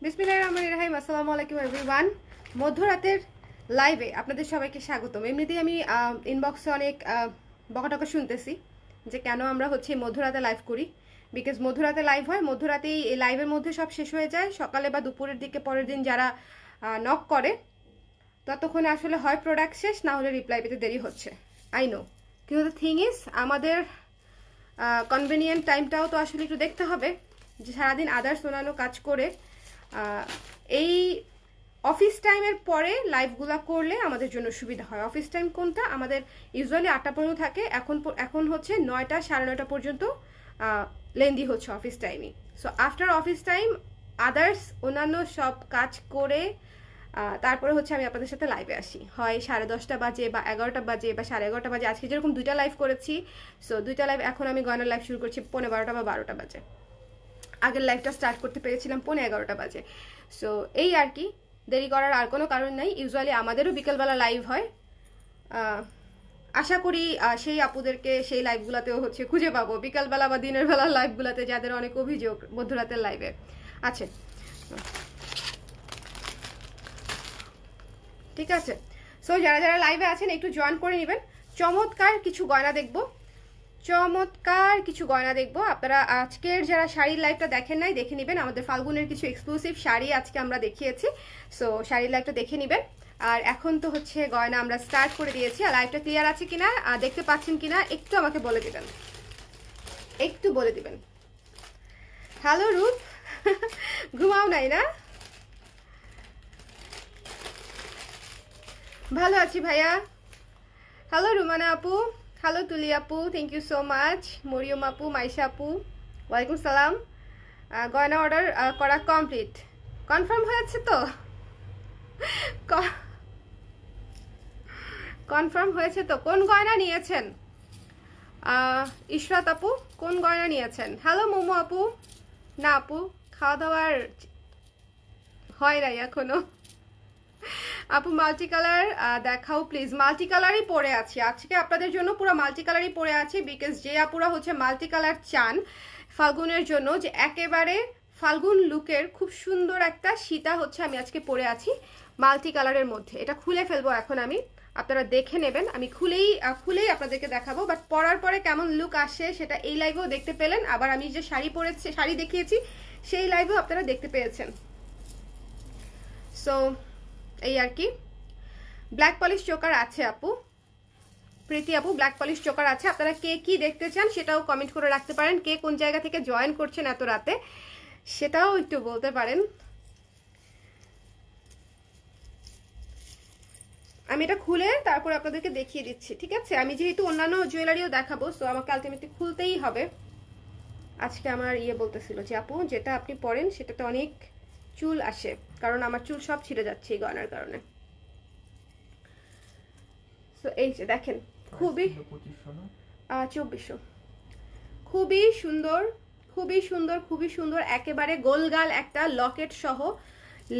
বিসমিল্লাহির রহমানির রহিম। আসসালামু আলাইকুম এভরিওয়ান। মধ্যরাতের লাইভে আপনাদের সবাইকে স্বাগতম। এমনিতেই আমি ইনবক্সে অনেক বকাটকা শুনতেছি যে কেন আমরা হচ্ছে মধ্যরাতে লাইভ করি। বিকজ মধ্যরাতে লাইভ হয়, মধ্যরাতেই এই লাইভের মধ্যে সব শেষ হয়ে যায়। সকালে বা দুপুরের দিকে পরের দিন যারা নক করে ততক্ষণে আসলে হয় প্রোডাক্ট শেষ, না হলে রিপ্লাই পেতে দেরি হচ্ছে। আই নো, কিন্তু দ্য থিং ইজ আমাদের কনভেনিয়েন্ট টাইমটাও তো আসলে একটু দেখতে হবে, যে সারাদিন আদার্স অন্যান্য কাজ করে এই অফিস টাইমের পরে লাইভগুলা করলে আমাদের জন্য সুবিধা হয়। অফিস টাইম কোনটা? আমাদের ইউজুয়ালি 8টা পর্যন্ত থাকে, এখন হচ্ছে 9টা 9:30 পর্যন্ত লেন্দি হচ্ছে অফিস টাইমই। So after office time others অন্যান্য সব কাজ করে তারপরে হচ্ছে আমি আপনাদের সাথে লাইভে আসি, হয় 10:30 বাজে বা 11টা বাজে বা 11:30 বাজে। আজকে যেরকম 2টা লাইভ করেছি, সো 2টা লাইভ, এখন আমি গয়নার লাইভ শুরু করছি 12:15 বা 12টা বাজে। আগের লাইভটা স্টার্ট করতে পেরেছিলাম 11:15 বাজে। সো এই আর কি, দেরি করার আর কোনো কারণ নাই। ইউজুয়ালি আমাদেরও বিকেলবেলা লাইভ হয়। আশা করি সেই আপুদেরকে সেই লাইভগুলোতেও হচ্ছে খুঁজে পাবো, বিকালবেলা বা দিনের বেলা লাইভগুলোতে যাদের অনেক অভিযোগ মধ্যরাতের লাইভে। আচ্ছা, ঠিক আছে। সো যারা যারা লাইভে আছেন একটু জয়েন করে নেবেন। চমৎকার কিছু গয়না দেখবো, চমৎকার কিছু গয়না দেখবো। আপনারা আজকের যারা শাড়ির লাইভটা দেখেন নাই, দেখে নেবেন। আমাদের ফাল্গুনের কিছু এক্সক্লুসিভ শাড়ি আজকে আমরা দেখিয়েছি, সো শাড়ির লাইভটা দেখে নেবেন। আর এখন তো হচ্ছে গয়না আমরা স্টার্ট করে দিয়েছি। আর লাইভটা ক্লিয়ার আছে কিনা, দেখতে পাচ্ছেন কিনা একটু আমাকে বলে দিবেন, একটু বলে দিবেন। হ্যালো রূপ, ঘুমাও নাই না? ভালো আছি ভাইয়া। হ্যালো রুমানা আপু, হ্যালো তুলি আপু, thank you so much. Mariam আপু, মাইশা আপু, ওয়ালাইকুম সালাম। গয়না অর্ডার করা কমপ্লিট, কনফার্ম হয়েছে তো? কনফার্ম হয়েছে তো? কোন গয়না নিয়েছেন? ইশরাত আপু, কোন গয়না নিয়েছেন? হ্যালো মোমো আপু। না আপু, খাওয়া দাওয়ার হয় নাই এখনো। আপু মাল্টি কালার দেখাও প্লিজ। মাল্টি কালারই পরে আছি আজকে আপনাদের জন্য, পুরো মাল্টি কালারই পরে আছি। বিকজ যে আপুরা হচ্ছে মাল্টি কালার চান ফাল্গুনের জন্য, যে একেবারে ফাল্গুন লুকের খুব সুন্দর একটা সীতা হচ্ছে আমি আজকে পরে আছি মাল্টি কালারের মধ্যে। এটা খুলে ফেলবো এখন আমি, আপনারা দেখে নেবেন। আমি খুলেই আপনাদেরকে দেখাবো, বাট পরার পরে কেমন লুক আসে সেটা এই লাইভেও দেখতে পেলেন। আবার আমি যে শাড়ি দেখিয়েছি সেই লাইভেও আপনারা দেখতে পেয়েছেন। সো এই আর কি। ব্ল্যাক পলিশ চোকার আছে আপু, প্রীতি আপু, ব্ল্যাক পলিশ চোকার আছে। আপনারা কে কি দেখতে চান সেটাও কমেন্ট করে রাখতে পারেন। কে কোন জায়গা থেকে জয়েন করছেন এত রাতে সেটাও একটু বলতে পারেন। আমি এটা খুলে তারপর আপনাদেরকে দেখিয়ে দিচ্ছি, ঠিক আছে? আমি যেহেতু অন্যান্য জুয়েলারিও দেখাবো, সো আমাকে আলটিমেটলি খুলতেই হবে। আজকে আমার বলতেছিল যে আপু যেটা আপনি পরেন সেটাতে অনেক চুল আসে, কারণ আমার চুল সব ছিঁড়ে যাচ্ছে এই গয়নার কারণে। তো এই যে দেখেন, খুবই 2400, খুবই সুন্দর, খুবই সুন্দর, খুবই সুন্দর। একেবারে গোলগাল একটা লকেট সহ,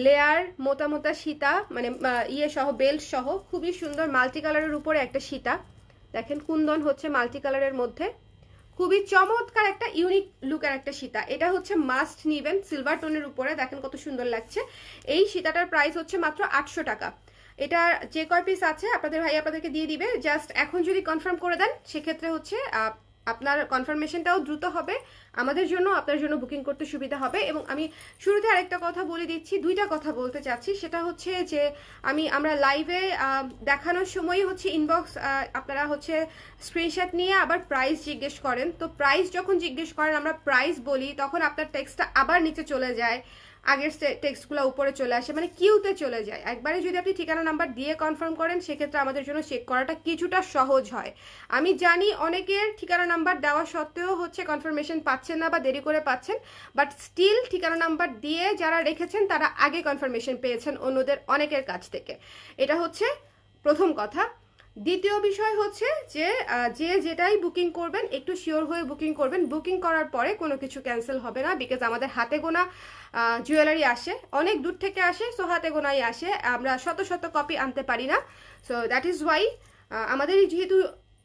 লেয়ার মোটা মোটা সীতা, মানে সহ, বেল্ট সহ, খুবই সুন্দর মাল্টি কালারের উপরে একটা সীতা। দেখেন কুন্দন হচ্ছে মাল্টি কালারের মধ্যে, খুবই চমৎকার একটা ইউনিক লুকের একটা সীতা। এটা হচ্ছে মাস্ট নিবেন, সিলভার টোনের উপরে। দেখেন কত সুন্দর লাগছে। এই সীতাটার প্রাইস হচ্ছে মাত্র 800 টাকা। এটার যে কয় পিস আছে আপনাদের ভাই আপনাদেরকে দিয়ে দিবে। জাস্ট এখন যদি কনফার্ম করে দেন সেক্ষেত্রে হচ্ছে আপনার কনফার্মেশনটাও দ্রুত হবে, আমাদের জন্য আপনার জন্য বুকিং করতে সুবিধা হবে। এবং আমি শুরুতে আরেকটা কথা বলে দিচ্ছি, দুইটা কথা বলতে চাচ্ছি। সেটা হচ্ছে যে আমরা লাইভে দেখানোর সময় হচ্ছে ইনবক্স আপনারা হচ্ছে স্ক্রিনশট নিয়ে আবার প্রাইস জিজ্ঞেস করেন। তো প্রাইস যখন জিজ্ঞেস করেন আমরা প্রাইস বলি, তখন আপনার টেক্সটটা আবার নিচে চলে যায়, আগের টেক্সটগুলো উপরে চলে আসে, মানে কিউতে চলে যায়। একবারে যদি আপনি ঠিকানা নাম্বার দিয়ে কনফার্ম করেন সেক্ষেত্রে আমাদের জন্য চেক করাটা কিছুটা সহজ হয়। আমি জানি অনেকের ঠিকানা নাম্বার দেওয়া সত্ত্বেও হচ্ছে কনফার্মেশন পাচ্ছেন না বা দেরি করে পাচ্ছেন, বাট স্টিল ঠিকানা নাম্বার দিয়ে যারা রেখেছেন তারা আগে কনফার্মেশন পেয়েছেন অন্যদের অনেকের কাছ থেকে। এটা হচ্ছে প্রথম কথা। দ্বিতীয় বিষয় হচ্ছে যে যেটাই বুকিং করবেন একটু শিওর হয়ে বুকিং করবেন। বুকিং করার পরে কোনো কিছু ক্যান্সেল হবে না, বিকজ আমাদের হাতে গোনা জুয়েলারি আসে, অনেক দূর থেকে আসে, সো হাতে গোনাই আসে, আমরা শত শত কপি আনতে পারি না। সো দ্যাট ইজ ওয়াই আমাদেরই যেহেতু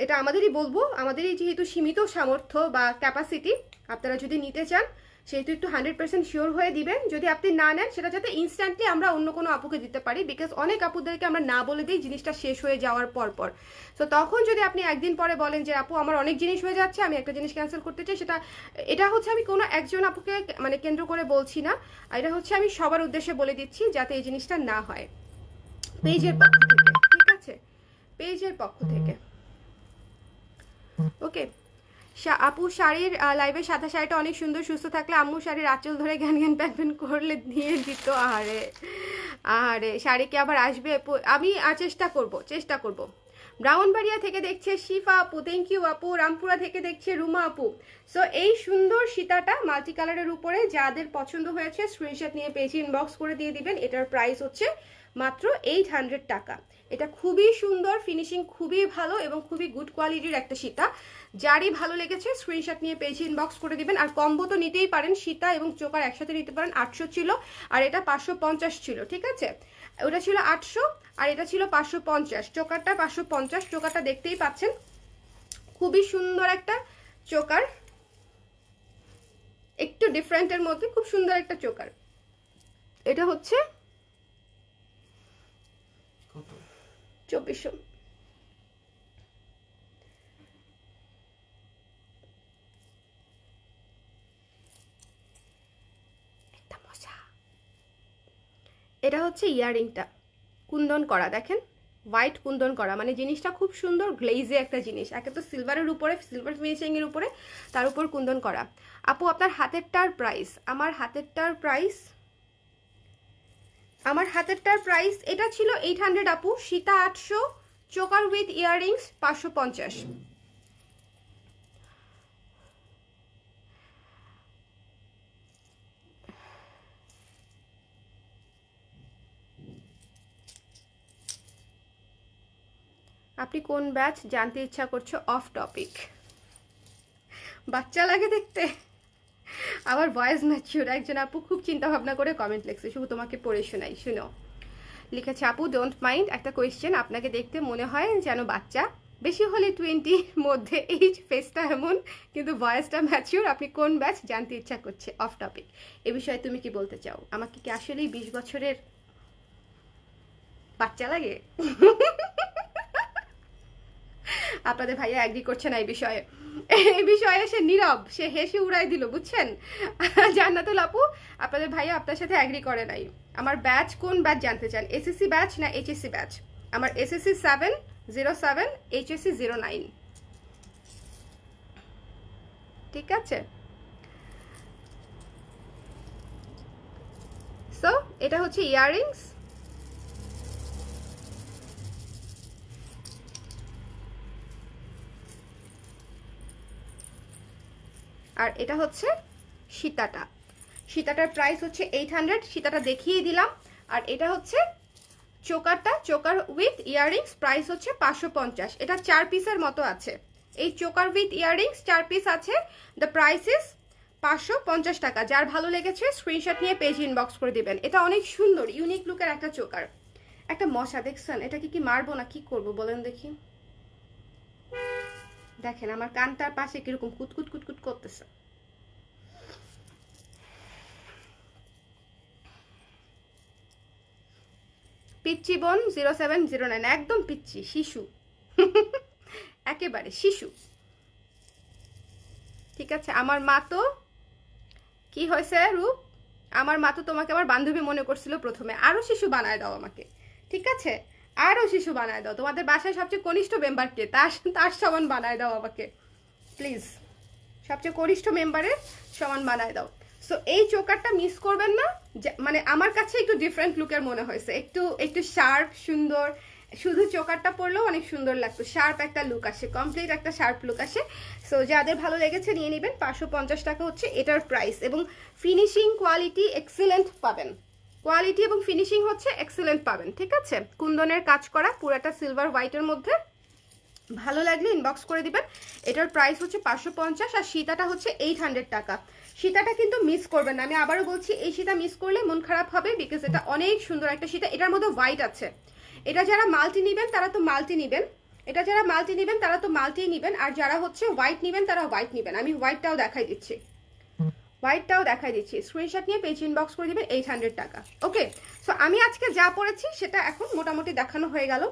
এটা আমাদেরই বলবো, আমাদেরই যেহেতু সীমিত সামর্থ্য বা ক্যাপাসিটি, আপনারা যদি নিতে চান সেহেতু একটু 100% শিওর হয়ে দিবেন। যদি আপনি না নেন সেটা যাতে ইনস্ট্যান্টলি আমরা অন্য কোনো আপুকে দিতে পারি, বিকজ অনেক আপুদেরকে আমরা না বলে দিই জিনিসটা শেষ হয়ে যাওয়ার পর। তো তখন যদি আপনি একদিন পরে বলেন যে আপু আমার অনেক জিনিস হয়ে যাচ্ছে, আমি একটা জিনিস ক্যান্সেল করতে চাই, এটা হচ্ছে আমি কোনো একজন আপুকে মানে কেন্দ্র করে বলছি না, এটা হচ্ছে আমি সবার উদ্দেশ্যে বলে দিচ্ছি যাতে এই জিনিসটা না হয়। পেজের পক্ষ থেকে, ঠিক আছে, পেজের পক্ষ থেকে। ওকে, আপু শাড়ির লাইভে সাদা শাড়িটা অনেক সুন্দর, সুস্থ থাকলে আম্মু শাড়ির আঁচল ধরে জ্ঞান জ্ঞান প্যান করলে দিয়ে দিত। আরে শাড়িকে আবার আসবে, আমি চেষ্টা করব। ব্রাউনবাড়িয়া থেকে দেখছে শিফা আপু, থ্যাংক ইউ আপু। রামপুরা থেকে দেখছে রুমা আপু। সো এই সুন্দর সীতাটা মাল্টি কালারের উপরে যাদের পছন্দ হয়েছে স্ক্রিনশট নিয়ে পেজে ইনবক্স করে দিয়ে দিবেন। এটার প্রাইস হচ্ছে মাত্র 800 টাকা। এটা খুবই সুন্দর, ফিনিশিং খুবই ভালো এবং খুবই গুড কোয়ালিটির একটা সীতা। যারই ভালো লেগেছে স্ক্রিনশট নিয়ে পেজে ইনবক্স করে দিবেন। আর কম্বো তো নিতেই পারেন, সীতা এবং চোকার একসাথে নিতে পারেন। 800 ছিল আর এটা 550 ছিল, ঠিক আছে। ওটা ছিল 800 আর এটা ছিল 550। চোকারটা 550, চোকারটা দেখতেই পাচ্ছেন খুবই সুন্দর একটা চোকার, একটু ডিফারেন্টের মধ্যে খুব সুন্দর একটা চোকার। এটা হচ্ছে 2400। এটা হচ্ছে ইয়াররিংটা কুন্দন করা, দেখেন হোয়াইট কুন্দন করা, মানে জিনিসটা খুব সুন্দর গ্লেজে একটা জিনিস। একে তো সিলভারের উপরে, সিলভার ফিনিশিং এর উপরে, তার উপর কুন্দন করা। আপু আপনার হাতেরটার প্রাইস? আমার হাতেরটার প্রাইস এটা ছিল 800 আপু। Sita 800, choker with earrings 550। আপনি কোন ব্যাচ জানতে ইচ্ছা করছে? Of topic. বাচ্চা লাগে দেখতে, আবার ভয়েস ম্যাচিউর। একজন আপু খুব চিন্তা ভাবনা করে কমেন্ট লিখছে, শুধু তোমাকে পড়ে শোনাই, শুনো। লিখেছে আপু ডোন্ট মাইন্ড, একটা কোয়েশ্চেন, আপনাকে দেখতে মনে হয় যেন বাচ্চা, বেশি হলে 20 মধ্যে, এইজ ফেসটা এমন কিন্তু ভয়েসটা ম্যাচিউর। আপনি কোন ব্যাচ জানতে ইচ্ছা করছে? Of topic. এ বিষয়ে তুমি কি বলতে চাও? আমাকে কি আসলেই 20 বছরের বাচ্চা লাগে? আপনাদের ভাইয়া অ্যাগ্রি করছে না এই বিষয়ে সে নীরব, সে হেসে উড়াই দিল, বুঝছেন? জান্নাতুল আপু, আপনাদের ভাইয়া আপনার সাথে অ্যাগ্রি করে নাই। আমার ব্যাচ কোন ব্যাচ জানতে চান? এসএসসি ব্যাচ না এইচএসসি ব্যাচ? আমার এসএসসি 707, এইচএসসি 09, ঠিক আছে। সো এটা হচ্ছে ইয়াররিংস, আর এটা হচ্ছে সীতাটার প্রাইস হচ্ছে 800। সীতাটা দেখিয়ে দিলাম। আর এটা হচ্ছে চোকার উইথ ইয়াররিংস, প্রাইস হচ্ছে 550। এটা 4 পিসের মতো আছে। এই চোকার উইথ ইয়াররিংস 4 পিস আছে। দ্য প্রাইস ইজ 550 টাকা। যার ভালো লেগেছে স্ক্রিনশট নিয়ে পেজ ইনবক্স করে দিবেন। এটা অনেক সুন্দর ইউনিক লুকের একটা চোকার। একটা মশা দেখছেন, এটাকে কি মারবো না কি করব বলেন দেখি। দেখেন আমার কানটার পাশে কিরকম কুতকুত কুতকুত করতেছে। পিচ্চি বোন 0709, একদম পিচ্চি, শিশু, একেবারে শিশু, ঠিক আছে। আমার মা তো কি হয়েছে রূপ, আমার মা তো তোমাকে আমার বান্ধবী মনে করছিল প্রথমে। আরো শিশু বানায় দাও আমাকে, ঠিক আছে, আরো শিশু বানায় দাও। তোমাদের বাসায় সবচেয়ে কনিষ্ঠ মেম্বারকে, তার সমান বানায় দাও আমাকে প্লিজ, সবচেয়ে কনিষ্ঠ মেম্বারের সমান বানায় দাও। সো এই চোকারটা মিস করবেন না, মানে আমার কাছে একটু ডিফারেন্ট লুকের মনে হয়েছে, একটু শার্প সুন্দর। শুধু চোকারটা পরলেও অনেক সুন্দর লাগতো, শার্প একটা লুক আসে, কমপ্লিট একটা শার্প লুক আসে। সো যাদের ভালো লেগেছে নিয়ে নেবেন। 550 টাকা হচ্ছে এটার প্রাইস, এবং ফিনিশিং কোয়ালিটি এক্সেলেন্ট পাবেন। কোয়ালিটি এবং ফিনিশিং হচ্ছে এক্সেলেন্ট পাবেন, ঠিক আছে। কুন্দনের কাজ করা, পুরাটা সিলভার হোয়াইটের মধ্যে। ভালো লাগলে ইনবক্স করে দিবেন। এটার প্রাইস হচ্ছে 550 আর সীতাটা হচ্ছে 800 টাকা। সীতাটা কিন্তু মিস করবেন না, আমি আবারও বলছি, এই সীতা মিস করলে মন খারাপ হবে, বিকজ এটা অনেক সুন্দর একটা সীতা। এটার মধ্যে হোয়াইট আছে। এটা যারা মাল্টি নেবেন তারা তো মাল্টি নেবেন, আর যারা হচ্ছে হোয়াইট নেবেন তারা হোয়াইট নেবেন। আমি হোয়াইটটাও দেখাই দিচ্ছি। হোয়াইটটাও দেখাই দিচ্ছি, স্ক্রিনশট নিয়ে পেজ ইনবক্স করে দিবেন, 800 টাকা। ওকে, সো আমি আজকে যা পরেছি সেটা এখন মোটামুটি দেখানো হয়ে গেল।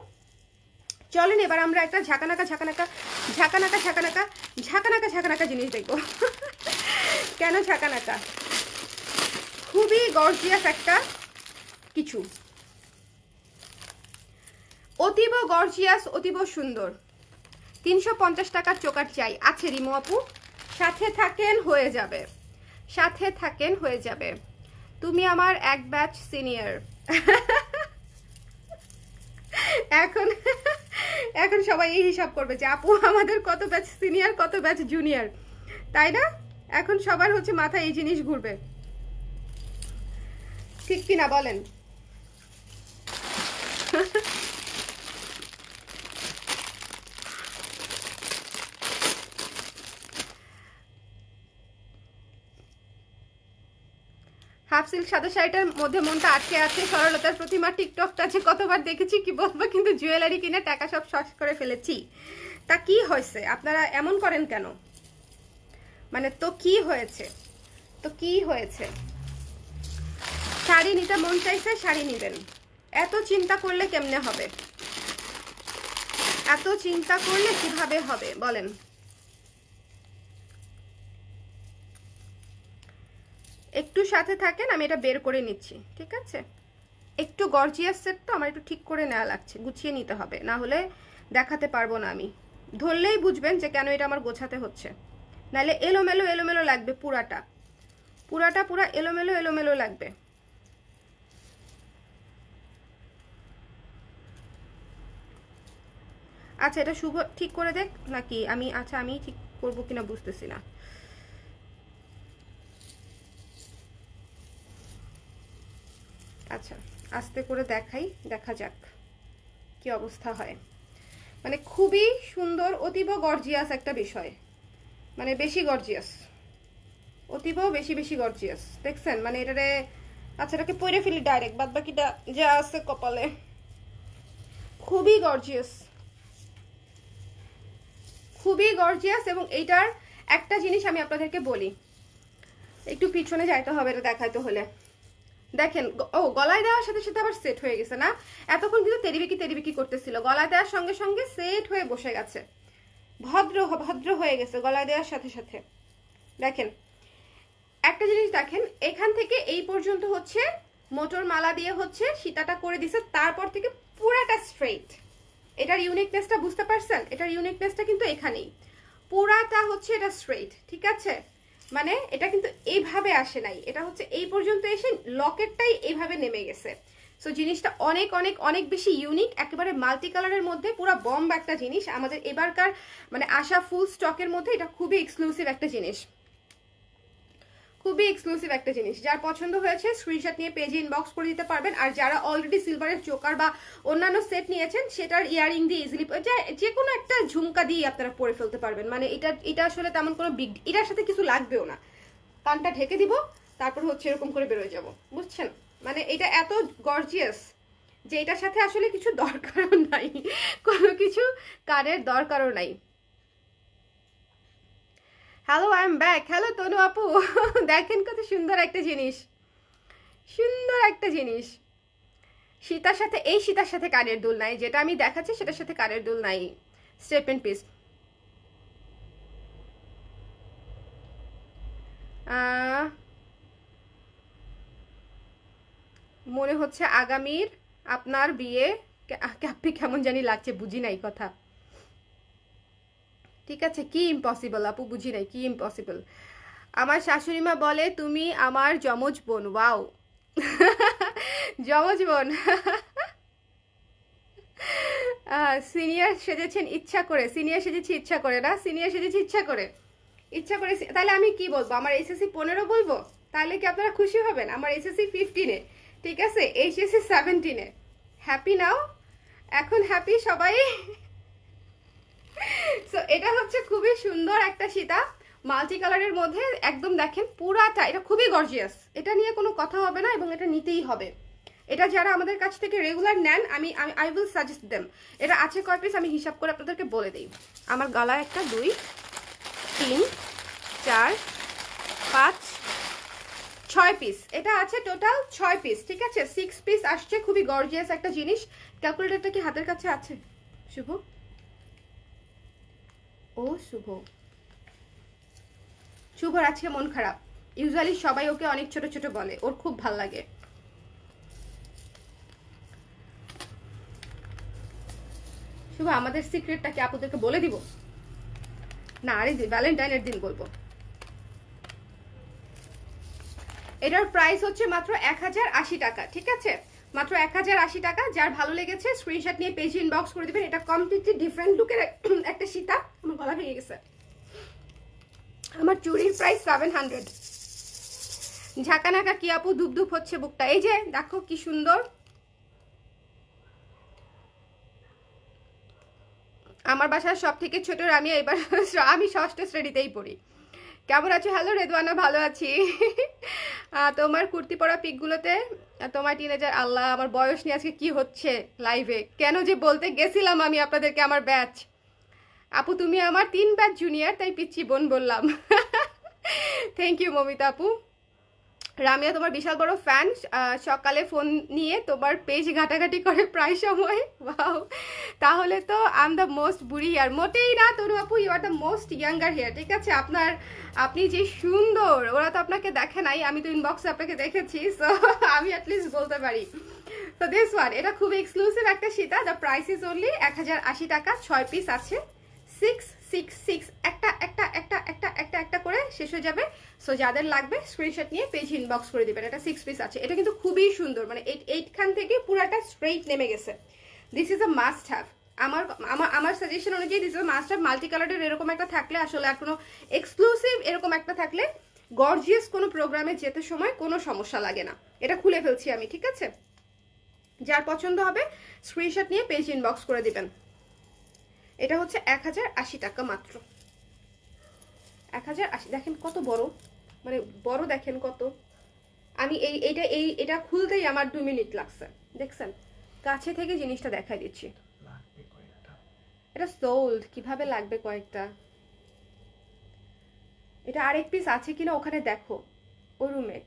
চলেন এবার আমরা একটা ঝাঁকানাকা জিনিস দেখবো। কেন ঝাঁকানাকা? খুবই গর্জিয়াস একটা কিছু, অতীব গর্জিয়াস, অতীব সুন্দর। 350 টাকার চোকার চাই আছে রিমো আপু, সাথে থাকেন হয়ে যাবে, সাথে থাকেন হয়ে যাবে। তুমি আমার এক ব্যাচ সিনিয়র। এখন এখন সবাই এই হিসাব করবে যে আপু আমাদের কত ব্যাচ সিনিয়র কত ব্যাচ জুনিয়র, তাই না? এখন সবার হচ্ছে মাথায় এই জিনিস ঘুরবে, ঠিক কিনা বলেন? হাফ সিল্ক সাদা শাড়িটার মধ্যে মনটা আটকে আছে, সরলতার প্রতিমা টিকটকটা যে কতবার দেখেছি কি বলবো, কিন্তু জুয়েলারি কিনে টাকা সব শর্ট করে ফেলেছি। তা কি হয়েছে? আপনারা এমন করেন কেন? মানে তো কি হয়েছে, তো কি হয়েছে? শাড়ি নিতে মন চাইছে, শাড়ি নিবেন। এত চিন্তা করলে কেমনে হবে? এত চিন্তা করলে কিভাবে হবে বলেন? একটু সাথে থাকেন, আমি এটা বের করে নিচ্ছি, ঠিক আছে? একটু গর্জিয়াস সেট তো, আমার একটু ঠিক করে নেওয়া লাগছে, গুছিয়ে নিতে হবে, না হলে দেখাতে পারবো না আমি। ধরলেই বুঝবেন যে কেন এটা আমার গোছাতে হচ্ছে, নাহলে এলোমেলো এলোমেলো লাগবে, পুরা এলোমেলো এলোমেলো লাগবে। আচ্ছা, এটা শুভ ঠিক করে দেখ নাকি আমি? আচ্ছা, আমি ঠিক করবো কিনা বুঝতেছি না। আচ্ছা, আস্তে করে দেখাই, দেখা যাক কি অবস্থা হয়। মানে খুবই সুন্দর, অতীব গর্জিয়াস একটা বিষয়, মানে বেশি গর্জিয়াস, অতীব বেশি বেশি গর্জিয়াস, দেখছেন? মানে এটারে, আচ্ছা এটাকে পরে ফেলি ডাইরেক্ট, বাদ বাকিটা যা আছে কপালে। খুবই গর্জিয়াস, খুবই গর্জিয়াস। এবং এইটার একটা জিনিস আমি আপনাদেরকে বলি, একটু পিছনে যাইতে হবে এটা দেখাইতে হলে। দেখেন, ও গলায় দেওয়ার সাথে সাথে আবার সেট হয়ে গেছে না? এতক্ষণ কিন্তু তেরিবিকি করতেছিল, গলায় দেওয়ার সঙ্গে সঙ্গে সেট হয়ে বসে গেছে, ভদ্র হয়ে গেছে গলায় দেওয়ার সাথে সাথে। দেখেন একটা জিনিস, দেখেন এখান থেকে এই পর্যন্ত হচ্ছে মোটর মালা দিয়ে হচ্ছে সীতাটা করে দিছে, তারপর থেকে পুরাটা স্ট্রেট। এটার ইউনিকনেসটা বুঝতে পারছেন? এটার ইউনিকনেসটা কিন্তু এখানেই, পুরাটা হচ্ছে এটা স্ট্রেট, ঠিক আছে? মানে এটা কিন্তু এইভাবে আসে নাই, এটা হচ্ছে এই পর্যন্ত এসে লকেটটাই এইভাবে নেমে গেছে। সো জিনিসটা অনেক অনেক অনেক বেশি ইউনিক, একেবারে মাল্টি কালারের মধ্যে পুরো বম্ব একটা জিনিস। আমাদের এবারকার মানে আসা ফুল স্টকের মধ্যে এটা খুবই এক্সক্লুসিভ একটা জিনিস, খুবই এক্সক্লুসিভ একটা জিনিস। যার পছন্দ হয়েছে স্ক্রিনশট নিয়ে পেজে ইনবক্স করে দিতে পারবেন। আর যারা অলরেডি সিলভারের চোকার বা অন্যান্য সেট নিয়েছেন, সেটার ইয়ারিং দিয়ে ইজিলি যে কোনো একটা ঝুমকা দিয়ে আপনারা পরে ফেলতে পারবেন। মানে এটা আসলে তেমন কোনো বিগ, এটার সাথে কিছু লাগবেও না, কানটা ঢেকে দিব, তারপর হচ্ছে এরকম করে বেরোয় যাব, বুঝছেন? মানে এটা এত গর্জিয়াস যে এটার সাথে আসলে কিছু দরকারও নাই, কোনো কিছু কানের দরকারও নাই। Hello, I am back. Hello Tanu আপু, দেখেন কত সুন্দর একটা জিনিস, সুন্দর একটা জিনিস। সীতার সাথে, এই সীতার সাথে কানের দুল নাই, যেটা আমি দেখাচ্ছি সেটার সাথে কানের দুল নাই। স্টেপ এন্ড পিস, মনে হচ্ছে আগামীর আপনার বিয়ে। আপনি কেমন জানি লাগছে, বুঝি নাই কথা। ঠিক আছে, কি ইম্পসিবল আপু? বুঝি নাই কি ইম্পসিবল। আমার শাশুড়ি মা বলে তুমি আমার যমজ বোন। ওয়াও, যমজ বোন। সিনিয়র সেজেছেন ইচ্ছা করে? সিনিয়র সেজেছি ইচ্ছা করে না, সিনিয়র সেজেছি ইচ্ছা করে, ইচ্ছা করে। তাহলে আমি কি বলবো? আমার এসএসসি 15 বলবো? তাহলে কি আপনারা খুশি হবেন? আমার এসএসসি 15-এ, ঠিক আছে, এইচএসসি 17-এ। হ্যাপি নাও, এখন হ্যাপি সবাই। সো এটা হচ্ছে খুবই সুন্দর একটা সীতা, মাল্টি কালারের মধ্যে একদম। দেখেন পুরাটা, এটা খুবই গর্জিয়াস, এটা নিয়ে কোনো কথা হবে না এবং এটা নিতেই হবে। এটা যারা আমাদের কাছ থেকে রেগুলার নেন, আই উইল সাজেস্ট দেম। এটা আছে কয় পিস আমি হিসাব করে আপনাদেরকে বলে দিই। আমার গলায় একটা 2, 3, 4, 5, 6 পিস, এটা আছে টোটাল 6 পিস, ঠিক আছে? 6 পিস আসছে, খুবই গর্জিয়াস একটা জিনিস। ক্যালকুলেটরটা কি হাতের কাছে আছে শুভ? ও শুভ, শুভর আজকে মন খারাপ। ইউজুয়ালি সবাই ওকে অনেক ছোট ছোট বলে, ওর খুব ভাল লাগে। শুভ আমাদের সিক্রেটটা কি আপুদেরকে বলে দিব? না, আরে ভ্যালেন্টাইনের দিন বলবো। এটার প্রাইস হচ্ছে মাত্র 1080 টাকা, ঠিক আছে? মাত্র 1080 টাকা। যার ভালো লেগেছে স্ক্রিনশট নিয়ে পেজে ইনবক্স করে দিবেন। এটা কমপ্লিটলি ডিফারেন্ট লুকের একটা সীতা। আমার গলা ভেঙে গেছে। আমার চুড়ির প্রাইস 700। ঝাঁকানাকা কি আপু, ধুপ ধুপ হচ্ছে বুকটা। এই যে দেখো কি সুন্দর, আমার বাসার সব থেকে ছোট আমি, এবার আমি ষষ্ঠ শ্রেণীতেই পড়ি। কেমন আছো? হ্যালো রেদওয়ানা, ভালো আছি। তোমার কুর্তি পরা পিকগুলোতে তোমার টিনেজার, আল্লাহ আমার বয়স নিয়ে আজকে কি হচ্ছে লাইভে, কেন যে বলতে গেছিলাম আমি আপনাদেরকে আমার ব্যাচ। আপু তুমি আমার 3 ব্যাচ জুনিয়র, তাই পিচ্ছি বোন বললাম। থ্যাংক ইউ মমিতা আপু। রামিয়া তোমার বিশাল বড় ফ্যান, সকালে ফোন নিয়ে তোমার পেজ ঘাটাঘাটি করে প্রায় সময়। ওয়াও, তাহলে তো আই এম দ্য মোস্ট বুড়ি আর মোটেই না তনু আপু, you are the most younger here, ঠিক আছে? আপনি যে সুন্দর, ওরা তো আপনাকে দেখে নাই, আমি তো ইনবক্সে আপনাকে দেখেছি, সো আমি অ্যাটলিস্ট বলতে পারি। তো দিস ওয়ান, এটা খুব এক্সক্লুসিভ একটা Sita. The price is only 1080 টাকা। 6 পিস আছে, 666, একটা একটা একটা একটা একটা একটা করে শেষ হয়ে যাবে। সো যাদের লাগবে স্ক্রিনশট নিয়ে পেজ ইনবক্স করে দিবেন। এটা 6 পিস আছে। এটা কিন্তু খুবই সুন্দর, মানে এইখান থেকে পুরাটা স্ট্রেইট নেমে গেছে। This is a must have. আমার আমার সাজেশন অনুযায়ী this is must have. Multi কালারের এরকম একটা থাকলে আসলে আর কোনো এক্সক্লুসিভ এরকম একটা থাকলে গর্জিয়াস কোনো প্রোগ্রামে যেতে সময় কোনো সমস্যা লাগে না। এটা খুলে ফেলছি আমি, ঠিক আছে? যার পছন্দ হবে স্ক্রিনশট নিয়ে পেজ ইনবক্স করে দিবেন। এটা হচ্ছে 1080 টাকা মাত্র। 1080। দেখেন কত বড়, মানে বড় দেখেন কত। আমি এটা খুলতেই আমার 2 মিনিট লাগছে, দেখছেন? কাছে থেকে জিনিসটা দেখাই দিচ্ছি। এটা সোল্ড, কিভাবে লাগবে কয়েকটা? এটা আরেক পিস আছে কিনা ওখানে দেখো, ও রুমে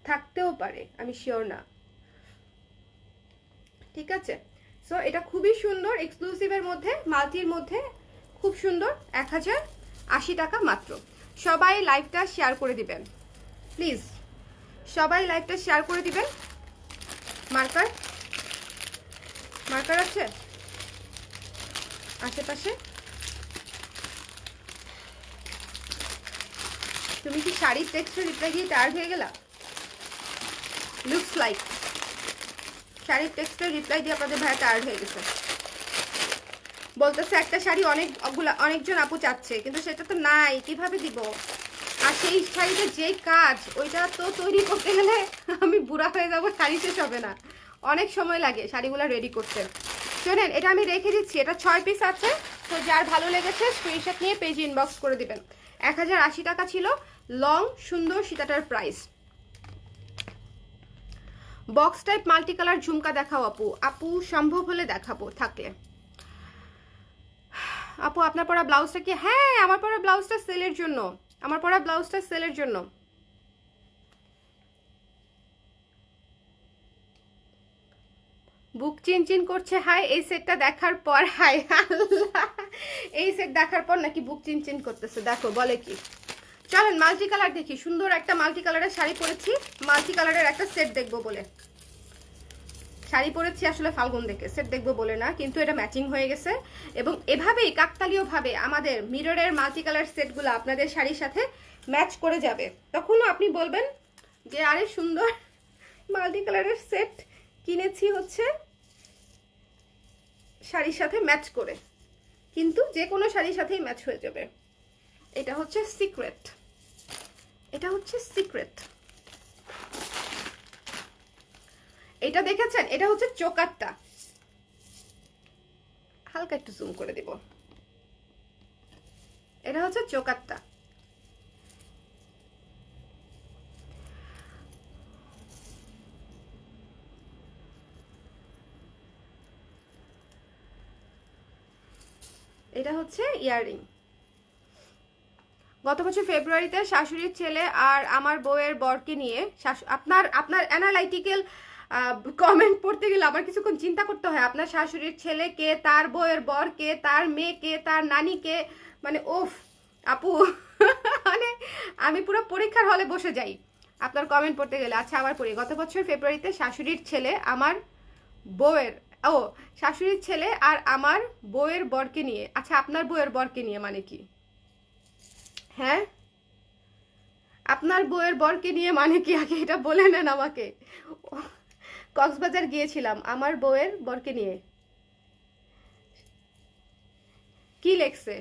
থাকতেও পারে, আমি শিওর না, ঠিক আছে? সো এটা খুবই সুন্দর, এক্সক্লুসিভের মধ্যে, মাল্টির মধ্যে, খুব সুন্দর। 1080 টাকা মাত্র। সবাই লাইভটা শেয়ার করে দিবেন প্লিজ, সবাই লাইভটা শেয়ার করে দিবেন। মার্কার মার্কার আছে আশেপাশে? তুমি কি শাড়ির টেক্সটে রিপ্লাই দিয়ে টায়ার্ড হয়ে গেলা? লুকস লাইক শাড়ির টেক্সটে রিপ্লাই দিয়ে আপনাদের ভাইয়া টায়ার্ড হয়ে গেছে। বলতেছে একটা শাড়ি অনেকজন আপু চাচ্ছে, কিন্তু সেটা তো নাই, কিভাবে দিব? আর সেই শাড়িতে যেই কাজ, ওইটা তো তৈরি করতে গেলে আমি বুড়া হয়ে যাবো, শাড়ি শেষ হবে না, অনেক সময় লাগে শাড়িগুলো রেডি করতে। শোনেন, এটা আমি রেখে দিচ্ছি, এটা 6 পিস আছে। তো যার ভালো লেগেছে স্ক্রিনশট নিয়ে পেজ ইনবক্স করে দিবেন। 1080 টাকা ছিল লং সুন্দর সীতাটার price. Box type multi colour ঝুমকা দেখাও আপু। আপু সম্ভব হলে দেখাবো থাকলে। আপু আপনার পরা ব্লাউজটা কি? হ্যাঁ, আমার পরা ব্লাউজটা সেলের জন্য, আমার পরা ব্লাউজটা সেলের জন্য। বুক চিনচিন করছে, হাই এই সেটটা দেখার পর, হাই আল্লাহ, এই সেট দেখার পর নাকি বুক চিনচিন করতেছে? দেখো বলে কি। চলেন মাল্টি কালার দেখি, সুন্দর একটা মাল্টি কালারের শাড়ি পরেছি, মাল্টি কালারের একটা সেট দেখবো বলে শাড়ি পরেছি, আসলে ফাল্গুন দেখে সেট দেখবো বলে না, কিন্তু এটা ম্যাচিং হয়ে গেছে। এবং এভাবেই কাকতালীয় ভাবে আমাদের মিররের মাল্টি কালার সেটগুলো আপনাদের শাড়ির সাথে ম্যাচ করে যাবে। তখনও আপনি বলবেন যে আরে সুন্দর মাল্টি কালারের সেট কিনেছি হচ্ছে শাড়ির সাথে ম্যাচ করে, কিন্তু যে কোনো শাড়ির সাথেই ম্যাচ হয়ে যাবে। এটা হচ্ছে সিক্রেট, এটা হচ্ছে সিক্রেট। এটা দেখেছেন? এটা হচ্ছে চোকারটা, হালকা একটু জুম করে দিব। এটা হচ্ছে চোকারটা। এটা হচ্ছে ইয়াররিং। গত বছর ফেব্রুয়ারিতে শাশুড়ির ছেলে আর আমার বউয়ের বরকে নিয়ে আপনার আপনার অ্যানালাইটিক্যাল কমেন্ট পড়তে গেলে আবার কিছুক্ষণ চিন্তা করতে হয়। আপনার শাশুড়ির ছেলে কে, তার বউয়ের বর কে, তার মেয়ে কে, তার নানি কে, মানে ওফ আপু মানে আমি পুরো পরীক্ষার হলে বসে যাই আপনার কমেন্ট পড়তে গেলে। আচ্ছা আবার পড়ি। গত বছর ফেব্রুয়ারিতে শাশুড়ির ছেলে আমার বউয়ের শাশুড়ির ছেলে আর আমার বউয়ের বরকে নিয়ে। আচ্ছা আপনার বউয়ের বরকে নিয়ে মানে কি? হ্যাঁ আপনার বউয়ের বরকে নিয়ে মানে কি আগে এটা বলে নেন আমাকে। কক্সবাজার গিয়েছিলাম আমার বউয়ের বরকে নিয়ে। কি লেখছে?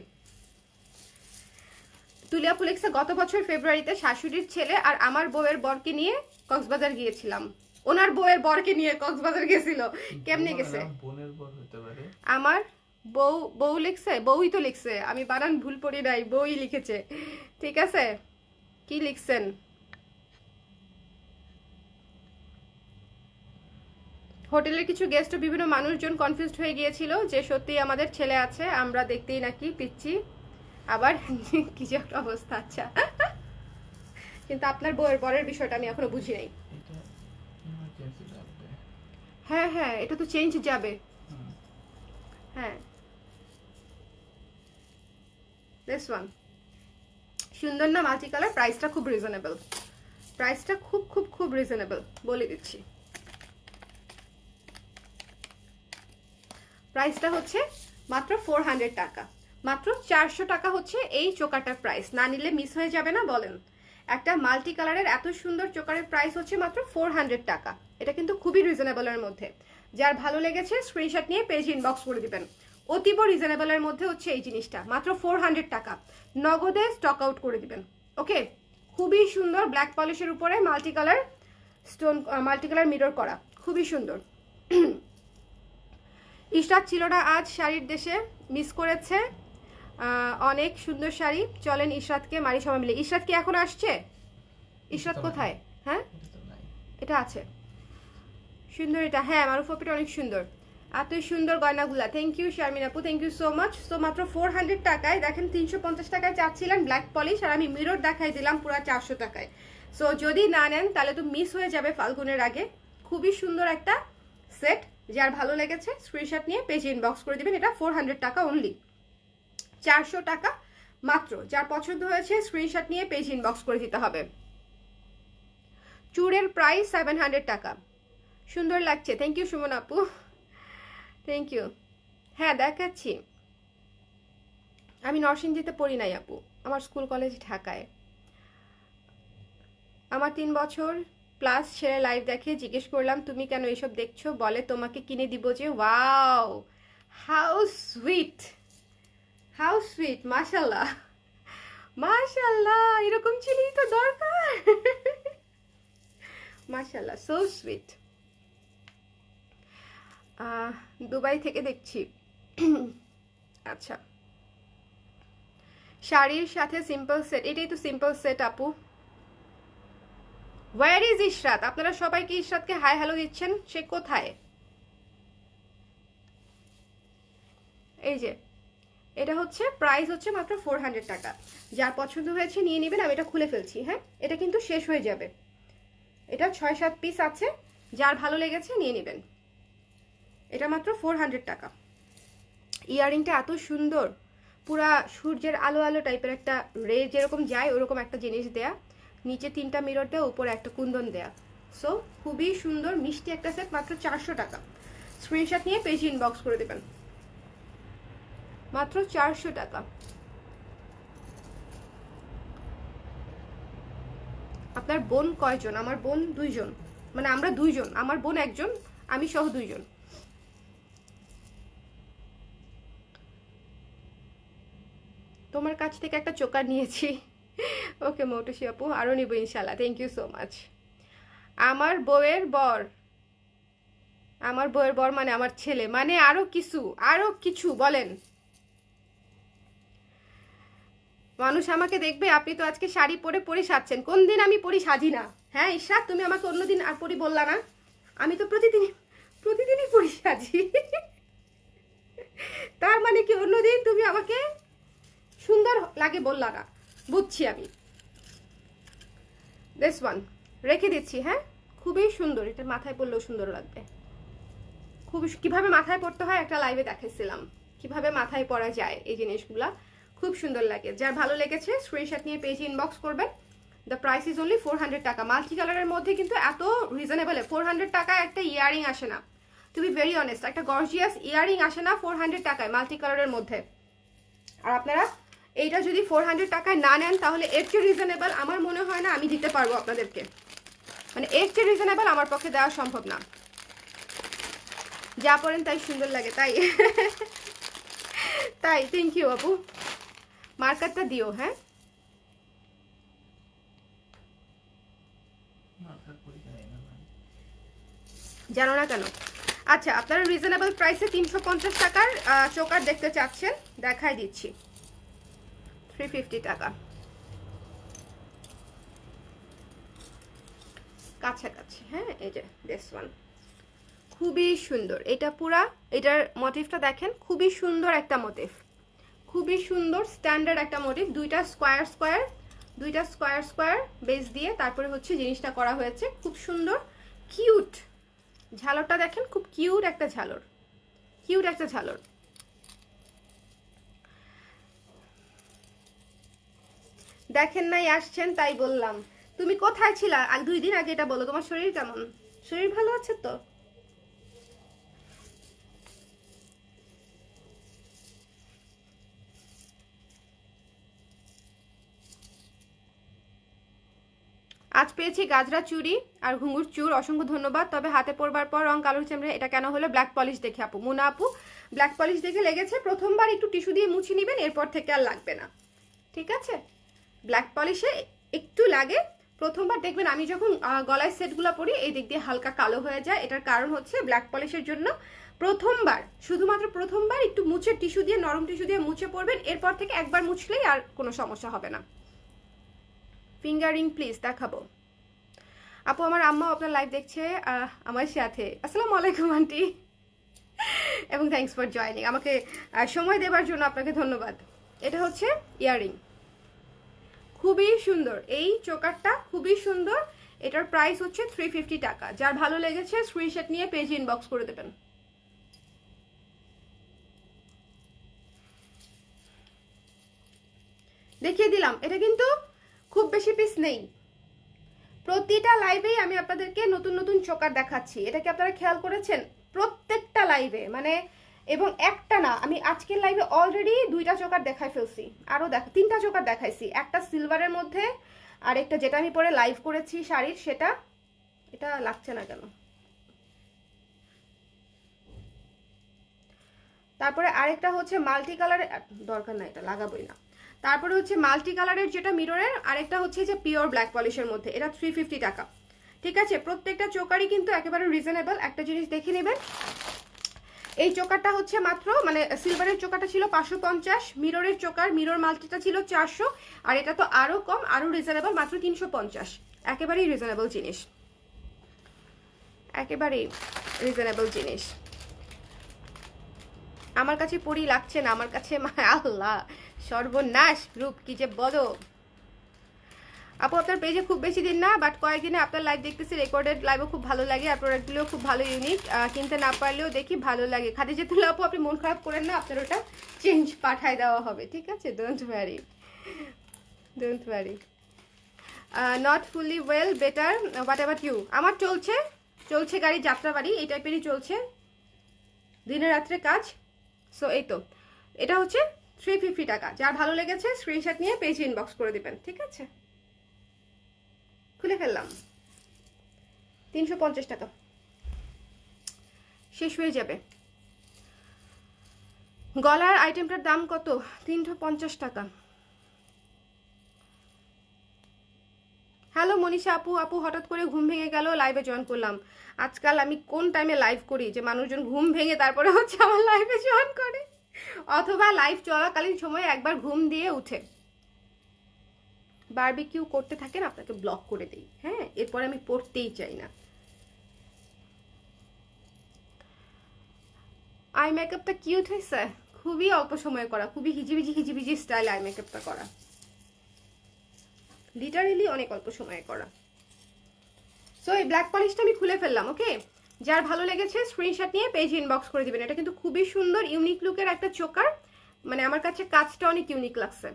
তুলিয়াপু লেখছে গত বছর ফেব্রুয়ারিতে শাশুড়ির ছেলে আর আমার বউয়ের বরকে নিয়ে কক্সবাজার গিয়েছিলাম। ওনার বউয়ের বরকে নিয়ে কক্সবাজার গেছিল, কেমনে গেছে? বোনের বর হতে পারে। আমার বউ লিখছে, বউই তো লিখছে, আমি বানান ভুল পড়ি নাই, বউই লিখেছে। ঠিক আছে, কি লিখছেন? হোটেলের কিছু গেস্ট বিভিন্ন মানুষজন কনফিউজড হয়ে গিয়েছিল যে সত্যি আমাদের ছেলে আছে, আমরা দেখতেই নাকি পিচ্ছি, আবার কি যে একটা অবস্থা। আচ্ছা কিন্তু আপনার বউয়ের বরের বিষয়টা আমি এখনো বুঝি নাই। হ্যাঁ হ্যাঁ এটা তো চেঞ্জ যাবে। হ্যাঁ দিস ওয়ান সুন্দর না, মাল্টি কালার, প্রাইসটা খুব রিজনেবল, প্রাইসটা খুব খুব খুব রিজনেবল বলে দিচ্ছি। প্রাইসটা হচ্ছে মাত্র 400 টাকা, মাত্র 400 টাকা হচ্ছে এই চোকারটার প্রাইস। না নিলে মিস হয়ে যাবে না বলেন। একটা মাল্টি কালারের এত সুন্দর চোকারের প্রাইস হচ্ছে মাত্র 400 টাকা। এটা কিন্তু খুবই রিজনেবলের মধ্যে। যার ভালো লেগেছে স্ক্রিনশট নিয়ে পেজ ইনবক্স করে দিবেন। অতীব রিজনেবলের মধ্যে হচ্ছে এই জিনিসটা, মাত্র 400 টাকা, নগদে স্টক আউট করে দিবেন। ওকে, খুবই সুন্দর ব্ল্যাক পলিশের উপরে multi colour stone, multi colour mirror করা, খুবই সুন্দর। ইশরাত ছিল না আজ শাড়ির দেশে, মিস করেছে, অনেক সুন্দর শাড়ি। চলেন ইশরাতকে মারি সবাই মিলে। ইশরাত কি এখন আসছে? ইশরাত কোথায়? হ্যাঁ এটা আছে সুন্দর, এটা হ্যাঁ মারুফ আপিটা অনেক সুন্দর, এত সুন্দর গয়নাগুলা। থ্যাংক ইউ শারমিন আপু, thank you so much. So মাত্র 400 টাকায় দেখেন, 350 টাকায় চাচ্ছিলেন ব্ল্যাক পলিশ, আর আমি মিরর দেখাই দিলাম পুরো 400 টাকায়। সো যদি না নেন তাহলে তো মিস হয়ে যাবে ফাল্গুনের আগে। খুবই সুন্দর একটা সেট, যার ভালো লেগেছে স্ক্রিনশট নিয়ে পেজে ইনবক্স করে দিবেন। এটা 400 টাকা অনলি, 400 টাকা মাত্র। যার পছন্দ হয়েছে স্ক্রিনশট নিয়ে পেজ ইনবক্স করে দিতে হবে। চুড়ের প্রাইস 700 টাকা, সুন্দর লাগছে। থ্যাংক ইউ সুমন আপু, থ্যাংক ইউ। হ্যাঁ দেখাচ্ছি, আমি নরসিংদীতে পড়ি নাই আপু, আমার স্কুল কলেজ ঢাকায়। আমার 3 বছর প্লাস ছেলে লাইভ দেখে, জিজ্ঞেস করলাম তুমি কেন এসব দেখছো, বলে তোমাকে কিনে দিব যে। Wow, how sweet, how sweet, মাশাল্লাহ মাশাল্লাহ, এরকম ছেলেই তো দরকার। মাশাল্লাহ, সো সুইট। দুবাই থেকে দেখছি। আচ্ছা, শাড়ির সাথে সিম্পল সেট, এটাই তো সিম্পল সেট আপু। Where is Ishrat? আপনারা সবাই কি ইশরাতকে হাই হ্যালো দিচ্ছেন? সে কোথায়? এই যে এটা হচ্ছে প্রাইস হচ্ছে মাত্র 400 টাকা। যার পছন্দ হয়েছে নিয়ে নেবেন। আমি এটা খুলে ফেলছি। হ্যাঁ এটা কিন্তু শেষ হয়ে যাবে, এটা 6-7 পিস আছে, যার ভালো লেগেছে নিয়ে নেবেন। এটা মাত্র 400 টাকা। ইয়াররিংটা এত সুন্দর, পুরা সূর্যের আলো আলো টাইপের একটা রে যেরকম যায় ওরকম একটা জিনিস দেয়া, নিচে 3টা মিরর দেয়া, উপরে একটা কুন্দন দেয়া। সো খুবই সুন্দর মিষ্টি একটা সেট, মাত্র 400 টাকা। স্ক্রিনশট নিয়ে পেজ ইনবক্স করে দেবেন, মাত্র 400 টাকা। আপনার বোন কয়জন? আমার বোন 2 জন, মানে আমরা 2 জন, আমার বোন 1 জন, আমি সহ 2 জন। তোমার কাছ থেকে একটা চোকার নিয়েছি। ওকে মৌটুসি আপু, আরও নিব ইনশাল্লাহ। Thank you so much. আমার বউয়ের বর, আমার বউয়ের বর মানে আমার ছেলে, মানে আরো কিছু বলেন। মানুষ আমাকে দেখবে, আপনি তো আজকে শাড়ি পরে সাজছেন, কোন দিন আমি পরি সাজি না? হ্যাঁ ইশরাত, তুমি আমাকে অন্যদিন আর পরি বললা না? আমি তো প্রতিদিনই পরি সাজি। তার মানে কি অন্যদিন তুমি আমাকে সুন্দর লাগে বললা না? বুঝছি আমি। দিস ওয়ান রেখে দিচ্ছি, হ্যাঁ খুবই সুন্দর, এটা মাথায় পরলেও সুন্দর লাগবে। খুব কিভাবে মাথায় পড়তে হয় একটা লাইভে দেখাইছিলাম, কিভাবে মাথায় পরা যায় এই জিনিসগুলা, খুব সুন্দর লাগে। যার ভালো লেগেছে স্ক্রিনশট নিয়ে পেজে ইনবক্স করবেন। দ্য প্রাইস ইজ অনলি 400 টাকা। মাল্টি কালারের মধ্যে কিন্তু এত রিজনেবল, 400 টাকা একটা ইয়ারিং আসে না, টু বি ভেরি অনেস্ট, একটা গর্জিয়াস ইয়ারিং আসে না 400 টাকায় মাল্টি কালারের মধ্যে। আর আপনারা এইটা যদি 400 টাকায় না নেন তাহলে এর চেয়ে রিজনেবল আমার মনে হয় না আমি দিতে পারবো আপনাদেরকে, মানে এর চেয়ে রিজনেবল আমার পক্ষে দেওয়া সম্ভব না। যা পড়েন তাই সুন্দর লাগে, তাই তাই থ্যাংক ইউ আপু, মার্কারটা দিও। হ্যাঁ জানো না কেন? আচ্ছা আপনারা রিজনেবল প্রাইসে 350 টাকার চোকার দেখতে চাচ্ছেন, দেখাই দিচ্ছি। 350 টাকা কাছাকাছি। হ্যাঁ এই যে দিস ওয়ান খুবই সুন্দর, এটা পুরা, এটার মোটিভটা দেখেন, খুবই সুন্দর একটা মোটিভ, খুবই সুন্দর স্ট্যান্ডার্ড একটা মোটিভ। দুইটা স্কোয়ার স্কোয়ার বেস দিয়ে তারপরে হচ্ছে জিনিসটা করা হয়েছে, খুব সুন্দর কিউট। ঝালরটা দেখেন, খুব কিউট একটা ঝালর, কিউট একটা ঝালর। দেখেন নাই আসছেন তাই বললাম। তুমি কোথায় ছিলা 2 দিন আগে এটা বলো, তোমার শরীর কেমন? শরীর ভালো আছে তো? আজ পেয়েছি গাজরা চুড়ি আর ঘুঙুর চুর, অসংখ্য ধন্যবাদ। তবে হাতে পরবার পর রং কালো চেমড়ে, এটা কেন হলো? ব্ল্যাক পলিশ দেখে আপু, মুনা আপু ব্ল্যাক পলিশ দেখে লেগেছে। প্রথমবার একটু টিস্যু দিয়ে মুছে নেবেন, এরপর থেকে আর লাগবে না, ঠিক আছে? ব্ল্যাক পলিশে একটু লাগে প্রথমবার, দেখবেন আমি যখন গলায় সেটগুলো পরি এই দিক দিয়ে হালকা কালো হয়ে যায়, এটার কারণ হচ্ছে ব্ল্যাক পলিশের জন্য প্রথমবার, শুধুমাত্র প্রথমবার একটু মুছে টিস্যু দিয়ে, নরম টিস্যু দিয়ে মুছে পড়বেন, এরপর থেকে একবার মুছলেই আর কোনো সমস্যা হবে না। ফিঙ্গারিং প্লিজ দেখাবো আপু, আমার আম্মা আপনার লাইভ দেখছে আমার সাথে। আসসালামু আলাইকুম আন্টি, এবং থ্যাঙ্কস ফর জয়নিং, আমাকে সময় দেওয়ার জন্য আপনাকে ধন্যবাদ। এটা হচ্ছে ইয়াররিং, খুবই সুন্দর, এই চোকারটা খুবই সুন্দর। এটার প্রাইস হচ্ছে 350 টাকা। যার ভালো লেগেছে স্ক্রিনশট নিয়ে পেজে ইনবক্স করে দেবেন। দেখিয়ে দিলাম, এটা কিন্তু খুব বেশি পিস নেই, প্রতিটা লাইভেই আমি আপনাদেরকে নতুন নতুন চোকার দেখাচ্ছি, এটা কি আপনারা খেয়াল করেছেন? প্রত্যেকটা লাইভে, মানে এবং একটা না, আমি আজকের লাইভে অলরেডি 2টা চোকার দেখাই ফেলছি, আরো 3টা চোকার দেখাইছি। একটা সিলভারের মধ্যে, আর একটা যেটা আমি পরে লাইভ করেছি শাড়ির, সেটা, এটা লাগছে না কেন? তারপরে আরেকটা হচ্ছে মাল্টি কালার, দরকার না এটা লাগাবোই না। তারপরে হচ্ছে মাল্টি কালারের যেটা মিররের, আরেকটা হচ্ছে যে পিওর ব্ল্যাক পলিশের মধ্যে, এটা 350 টাকা, ঠিক আছে? প্রত্যেকটা চোকারই কিন্তু একেবারে রিজনেবল। একটা জিনিস দেখে নেবেন, এই চোকারটা হচ্ছে মাত্র, মানে সিলভারের চোকারটা ছিল 550, মিররের চোকার মিরর মাল্টিটা ছিল 400, আর এটা তো আরো কম, আরো রিজনেবল, মাত্র 350। একেবারেই রিজনেবল জিনিস, একেবারেই রিজনেবল জিনিস। আমার কাছে পরি লাগছে না, আমার কাছে আল্লাহ সর্বনাশ রূপ কি যে বলো আপু। আপনার পেজে খুব বেশি দিন না, বাট কয়েকদিনে আপনার লাইভ দেখতেছি, রেকর্ডেড লাইভও খুব ভালো লাগে, আর প্রোডাক্টগুলোও খুব ভালো, ইউনিক, কিনতে না পারলেও দেখি ভালো লাগে। খাদিজাতুল আপু আপনি মন খারাপ করেন না, আপনার ওটা চেঞ্জ পাঠায় দেওয়া হবে, ঠিক আছে? Don't worry, don't worry. Not fully well, better, whatever you. আমার চলছে, চলছে গাড়ি, যাত্রাবাড়ি এই টাইপেরই চলছে, দিনে রাত্রে কাজ। সো এই তো, এটা হচ্ছে 350 টাকা। যার ভালো লেগেছে স্ক্রিনশট নিয়ে পেজে ইনবক্স করে দিবেন, ঠিক আছে? খুলে ফেললাম, 350 টাকা, শেষ হয়ে যাবে। গলার আইটেমটার দাম কত? 350 টাকা। হ্যালো মনীষা আপু, আপু হঠাৎ করে ঘুম ভেঙে গেল, লাইভে জয়েন করলাম। আজকাল আমি কোন টাইমে লাইভ করি যে মানুষজন ঘুম ভেঙে তারপরে হচ্ছে আমার লাইভে জয়েন করে, অথবা লাইভ চলাকালীন সময়ে একবার ঘুম দিয়ে উঠে বারবিকিউ করতে থাকেন, আপনাকে ব্লক করে দিই, হ্যাঁ? এরপর আমি পড়তেই চাই না। আই মেকআপটা কিউট হয়েছে, খুবই অল্প সময়ে করা, খুবই হিজিবিজি হিজিবিজি স্টাইল আই মেকআপটা করা। লিটারেলি অনেক অল্প সময়ে করা। সো এই ব্ল্যাক পলিশটা আমি খুলে ফেললাম। ওকে, যার ভালো লেগেছে স্ক্রিনশট নিয়ে পেজ ইনবক্স করে দিবেন। এটা কিন্তু খুবই সুন্দর ইউনিক লুকের একটা চোকার, মানে আমার কাছে কাজটা অনেক ইউনিক লাগছে,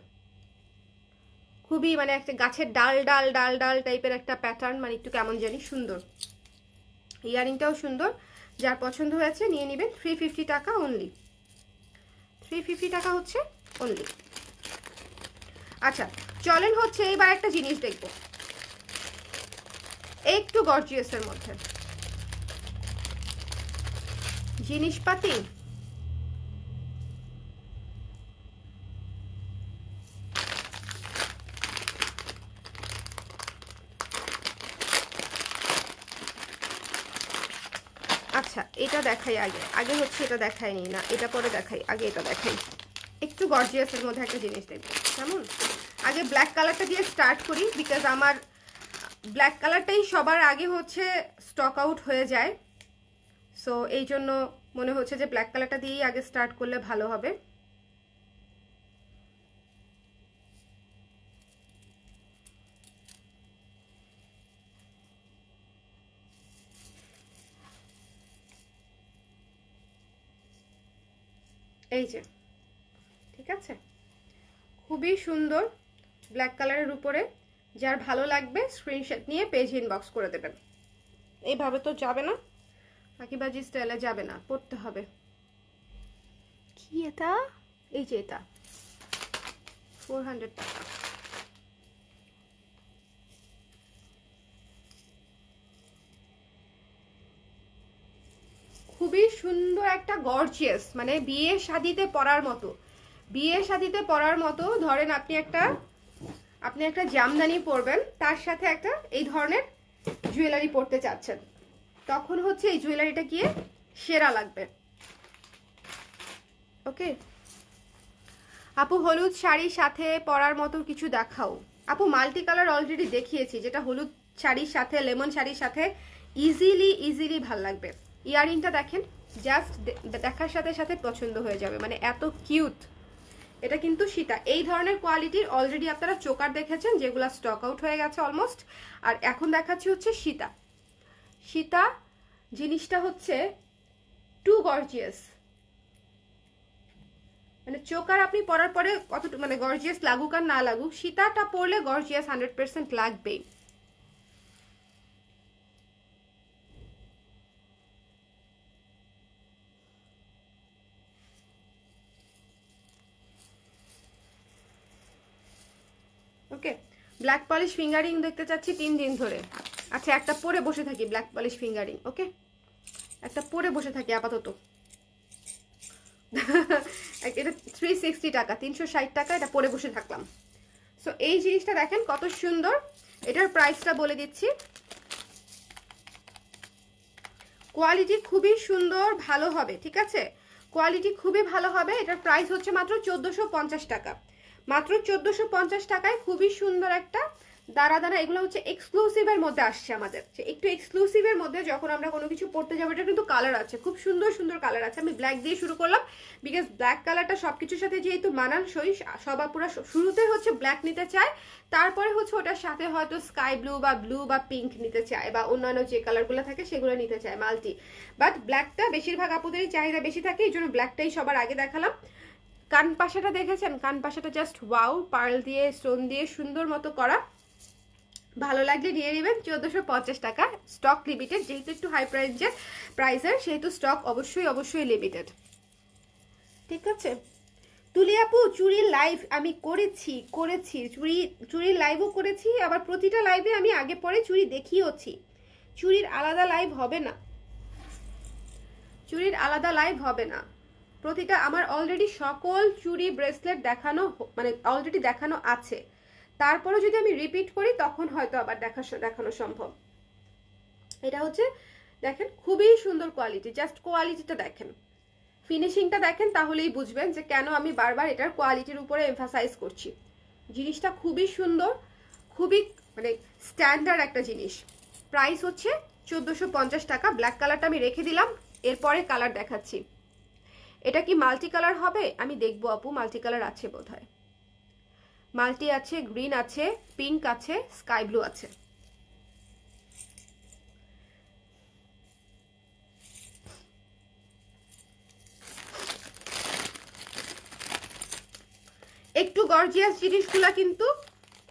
খুবই মানে একটা গাছের ডাল ডাল ডাল ডাল টাইপের একটা প্যাটার্ন, মানে একটু কেমন জানি সুন্দর। ইয়ারিংটাও সুন্দর, যার পছন্দ হয়েছে নিয়ে নেবেন। 350 টাকা অনলি, 350 টাকা হচ্ছে অনলি। আচ্ছা চলেন হচ্ছে এবার একটা জিনিস দেখবো একটু গর্জিয়াসের মধ্যে জিনিসপাতি। আচ্ছা এটা দেখাই, আগে আগে হচ্ছে এটা দেখাইনি, না এটা পরে দেখাই, আগে এটা দেখাই। একটু গর্জিয়াসের মধ্যে একটা জিনিস দেখবো কেমন। আগে ব্ল্যাক কালারটা দিয়ে স্টার্ট করি, বিকজ আমার ব্ল্যাক কালারটাই সবার আগে হচ্ছে স্টক আউট হয়ে যায়। সো এই জন্য মনে হচ্ছে যে ব্ল্যাক কালারটা দিয়েই আগে স্টার্ট করলে ভালো হবে। এই যে ঠিক আছে, খুবই সুন্দর ব্ল্যাক কালারের উপরে, যার ভালো লাগবে স্ক্রিনশট নিয়ে পেজ ইনবক্স করে দেবেন। এইভাবে তো যাবে না, আঁকিবাজি স্টাইলে যাবে না, পড়তে হবে। কি এটা? এই যে এটা 400 টাকা। খুবই সুন্দর একটা গর্জিয়াস, মানে বিয়ে শাদিতে পরার মতো, বিয়ে শাদিতে পরার মতো। ধরেন আপনি একটা জামদানি পরবেন, তার সাথে একটা এই ধরনের জুয়েলারি পরতে চাচ্ছেন, তখন হচ্ছে এই জুয়েলারিটা গিয়ে সেরা লাগবে। ওকে আপু, হলুদ শাড়ির সাথে পরার মতো কিছু দেখাও। আপু মাল্টি কালার অলরেডি দেখিয়েছি, যেটা হলুদ শাড়ির সাথে লেমন শাড়ির সাথে ইজিলি ভাল লাগবে। ইয়াররিংটা দেখেন, জাস্ট দেখার সাথে সাথে পছন্দ হয়ে যাবে, মানে এত কিউট। এটা কিন্তু সীতা, এই ধরনের কোয়ালিটির অলরেডি আপনারা চোকার দেখেছেন যেগুলো স্টক আউট হয়ে গেছে অলমোস্ট, আর এখন দেখাচ্ছি হচ্ছে সীতা। সীতা জিনিসটা হচ্ছে টু গর্জিয়াস, মানে চোকার আপনি পরার পরে কত মানে গর্জিয়াস লাগুক আর না লাগুক, সীতাটা পরলে গর্জিয়াস 100% লাগবেই। ওকে, ব্ল্যাক পলিশ ফিঙ্গারিং দেখতে চাচ্ছি 3 দিন ধরে। আচ্ছা একটা পরে বসে থাকি ব্ল্যাক পলিশ ফিঙ্গারিং। ওকে, একটা পরে বসে থাকি আপাতত। এটা 360 টাকা, 360 টাকা, এটা পরে বসে থাকলাম। সো এই জিনিসটা দেখেন কত সুন্দর, এটার প্রাইসটা বলে দিচ্ছি। কোয়ালিটি খুবই সুন্দর, ভালো হবে, ঠিক আছে, কোয়ালিটি খুবই ভালো হবে। এটার প্রাইস হচ্ছে মাত্র 1450 টাকা, মাত্র 1450 টাকায় খুবই সুন্দর একটা দাঁড়া দাঁড়া। এগুলো হচ্ছে এক্সক্লুসিভের মধ্যে আসছে আমাদের, একটু এক্সক্লুসিভের মধ্যে যখন আমরা কোনো কিছু পড়তে যাবো। এটা কিন্তু কালার আছে, খুব সুন্দর সুন্দর কালার আছে। আমি ব্ল্যাক দিয়ে শুরু করলাম, বিকজ ব্ল্যাক কালারটা সবকিছুর সাথে যেহেতু মানানসই, সবার পুরো শুরুতে হচ্ছে ব্ল্যাক নিতে চায়, তারপরে হচ্ছে ওটার সাথে হয়তো স্কাই ব্লু বা পিঙ্ক নিতে চায়, বা অন্যান্য যে কালারগুলো থাকে সেগুলো নিতে চায় মাল্টি। বাট ব্ল্যাকটা বেশিরভাগ আপুদেরই চাহিদা বেশি থাকে, এই জন্য ব্ল্যাকটাই সবার আগে দেখালাম। কান পাশাটা দেখেছেন, কান পাশাটা জাস্ট ওয়াও, পার্ল দিয়ে স্টোন দিয়ে সুন্দর মতো করা। ভালো লাগলে নিয়ে নেবেন, 1450 টাকা, স্টক লিমিটেড, যেহেতু একটু হাই প্রাইসের সেহেতু স্টক অবশ্যই লিমিটেড, ঠিক আছে। তুলি আপু চুরির লাইভ আমি করেছি চুরির লাইভও করেছি, আবার প্রতিটা লাইভে আমি আগে পরে চুরি দেখিয়েছি। চুরির আলাদা লাইভ হবে না, চুরির আলাদা লাইভ হবে না। প্রতিটা আমার অলরেডি সকল চুরি ব্রেসলেট দেখানো, মানে অলরেডি দেখানো আছে। তারপরে যদি আমি রিপিট করি তখন হয়তো আবার দেখানো সম্ভব। এটা হচ্ছে দেখেন খুবই সুন্দর কোয়ালিটি, জাস্ট কোয়ালিটিটা দেখেন, ফিনিশিংটা দেখেন, তাহলেই বুঝবেন যে কেন আমি বারবার এটার কোয়ালিটির উপরে এমফাসাইজ করছি। জিনিসটা খুবই সুন্দর, খুবই মানে স্ট্যান্ডার্ড একটা জিনিস। প্রাইস হচ্ছে 1450 টাকা। ব্ল্যাক কালারটা আমি রেখে দিলাম, এরপরে কালার দেখাচ্ছি। এটা কি মাল্টি কালার হবে? আমি দেখবো আপু, মাল্টি কালার আছে বোধহয়। মাল্টি আছে, গ্রিন আছে, পিঙ্ক আছে, স্কাই ব্লু আছে। একটু গর্জিয়াস জিনিসগুলা কিন্তু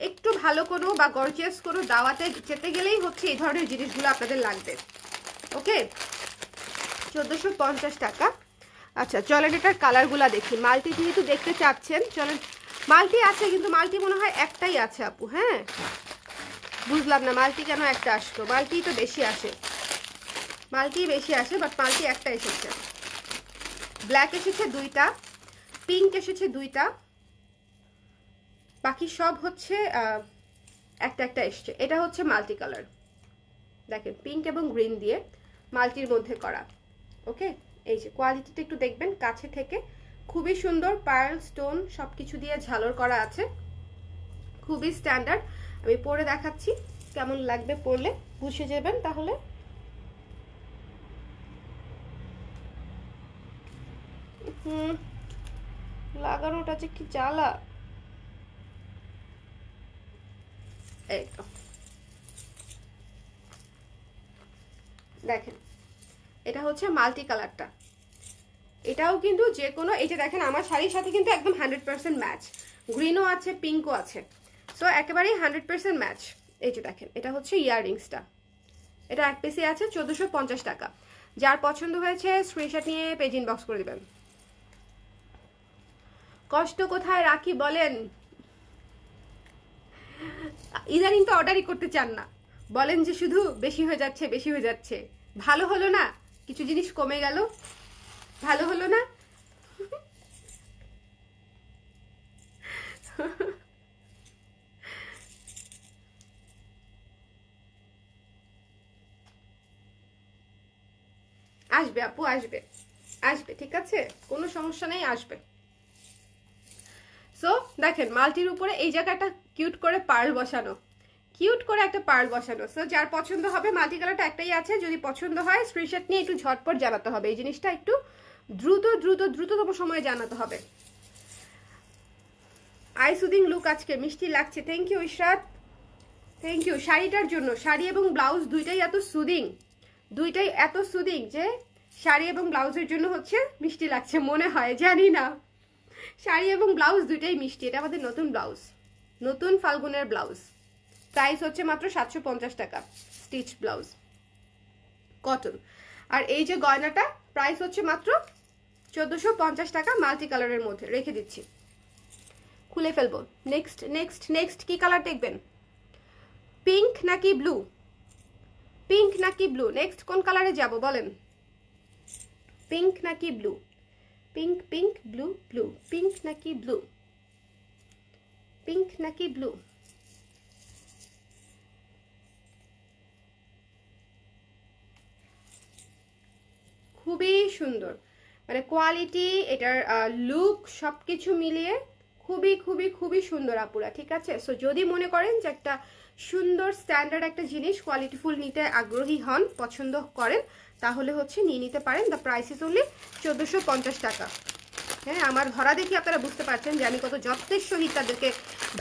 একটু ভালো কোনো বা গর্জিয়াস কোনো দাওয়াতে যেতে গেলেই হচ্ছে এই ধরনের জিনিসগুলো আপনাদের লাগবে। ওকে, 1450 টাকা। আচ্ছা চলেন এটার কালারগুলা দেখি। মাল্টি যেহেতু দেখতে চাচ্ছেন, চলেন। মাল্টি আছে কিন্তু মাল্টি মনে হয় একটাই আছে আপু। হ্যাঁ, বুঝলাম না মাল্টি কেন একটা আসলো। মাল্টি তো বেশি আসে, মাল্টি বেশি আসে, বাট মাল্টি একটা এসেছে। ব্ল্যাক এসেছে দুইটা, পিঙ্ক এসেছে দুইটা, বাকি সব হচ্ছে একটা একটা এসছে। এটা হচ্ছে মাল্টি কালার, দেখেন পিঙ্ক এবং গ্রিন দিয়ে মাল্টির মধ্যে করা। ওকে, এই যে কোয়ালিটিটা একটু দেখবেন কাছে থেকে, খুবই সুন্দর। পার্ল স্টোন সব কিছু দিয়ে ঝালর করা আছে, খুবই স্ট্যান্ডার্ড। আমি পরে দেখাচ্ছি কেমন লাগবে, পরলে বুঝে যাবেন। তাহলে লাগানোটা যে কি জ্বালা। এই তো দেখেন, এটা হচ্ছে মাল্টি কালারটা। এটাও কিন্তু যে কোনো, এই যে দেখেন আমার শাড়ির সাথে কিন্তু একদম 100% ম্যাচ। গ্রিনও আছে, পিঙ্কও আছে, সো একেবারেই 100% ম্যাচ। এই যে দেখেন, এটা হচ্ছে ইয়াররিংসটা, এটা এক পিসে আছে 1450 টাকা। যার পছন্দ হয়েছে স্ক্রিনশট নিয়ে পেজ ইনবক্স করে দিবেন। কষ্ট কোথায় রাখি বলেন, ইদানিং তো অর্ডারই করতে চান না, বলেন যে শুধু বেশি হয়ে যাচ্ছে, বেশি হয়ে যাচ্ছে। ভালো হলো না, কিছু জিনিস কমে গেল, ভালো হলো না। আসবে আপু, আসবে, আসবে, ঠিক আছে, কোনো সমস্যা নেই, আসবে। সো দেখেন মাল্টির উপরে এই জায়গাটা কিউট করে পার্ল বসানো, কিউট করে একটা পার্ল বসানো। সো যার পছন্দ হবে, মাল্টি কালারটা একটাই আছে, যদি পছন্দ হয় স্ক্রিনশট নিয়ে একটু ঝটপট জানাতে হবে। এই জিনিসটা একটু দ্রুততম সময়ে জানাতে হবে। আই সুদিং লুক আজকে মিষ্টি লাগছে, thank you Ishrat, thank you. শাড়িটার জন্য, শাড়ি এবং ব্লাউজ দুইটাই এত সুদিং, দুইটাই এত সুদিং যে শাড়ি এবং ব্লাউজের জন্য হচ্ছে মিষ্টি লাগছে মনে হয়, জানি না। শাড়ি এবং ব্লাউজ দুইটাই মিষ্টি। এটা আমাদের নতুন ব্লাউজ, নতুন ফাল্গুনের ব্লাউজ। প্রাইস হচ্ছে মাত্র 750 টাকা, স্টিচ ব্লাউজ, কটন। আর এই যে গয়নাটা প্রাইস হচ্ছে মাত্র 1450 টাকা, মাল্টি কালারের মধ্যে রেখে দিচ্ছি, খুলে ফেলবো। নেক্সট নেক্সট নেক্সট কি কালার দেখবেন? পিঙ্ক নাকি ব্লু? পিঙ্ক নাকি ব্লু? নেক্সট কোন কালারে যাব বলেন? পিঙ্ক নাকি blue? Pink pink blue blue, pink নাকি ব্লু? পিঙ্ক নাকি ব্লু? খুবই সুন্দর, মানে কোয়ালিটি, এটার লুক সবকিছু মিলিয়ে খুবই খুবই খুবই সুন্দর আপুরা, ঠিক আছে। সো যদি মনে করেন যে একটা সুন্দর স্ট্যান্ডার্ড একটা জিনিস কোয়ালিটিফুল নিতে আগ্রহী হন, পছন্দ করেন, তাহলে হচ্ছে নিয়ে নিতে পারেন। দ্য প্রাইস ইজ অনলি 1450 টাকা। হ্যাঁ, আমার ধরা দেখি আপনারা বুঝতে পারছেন যে আমি কত যত্নের সহিত তাদেরকে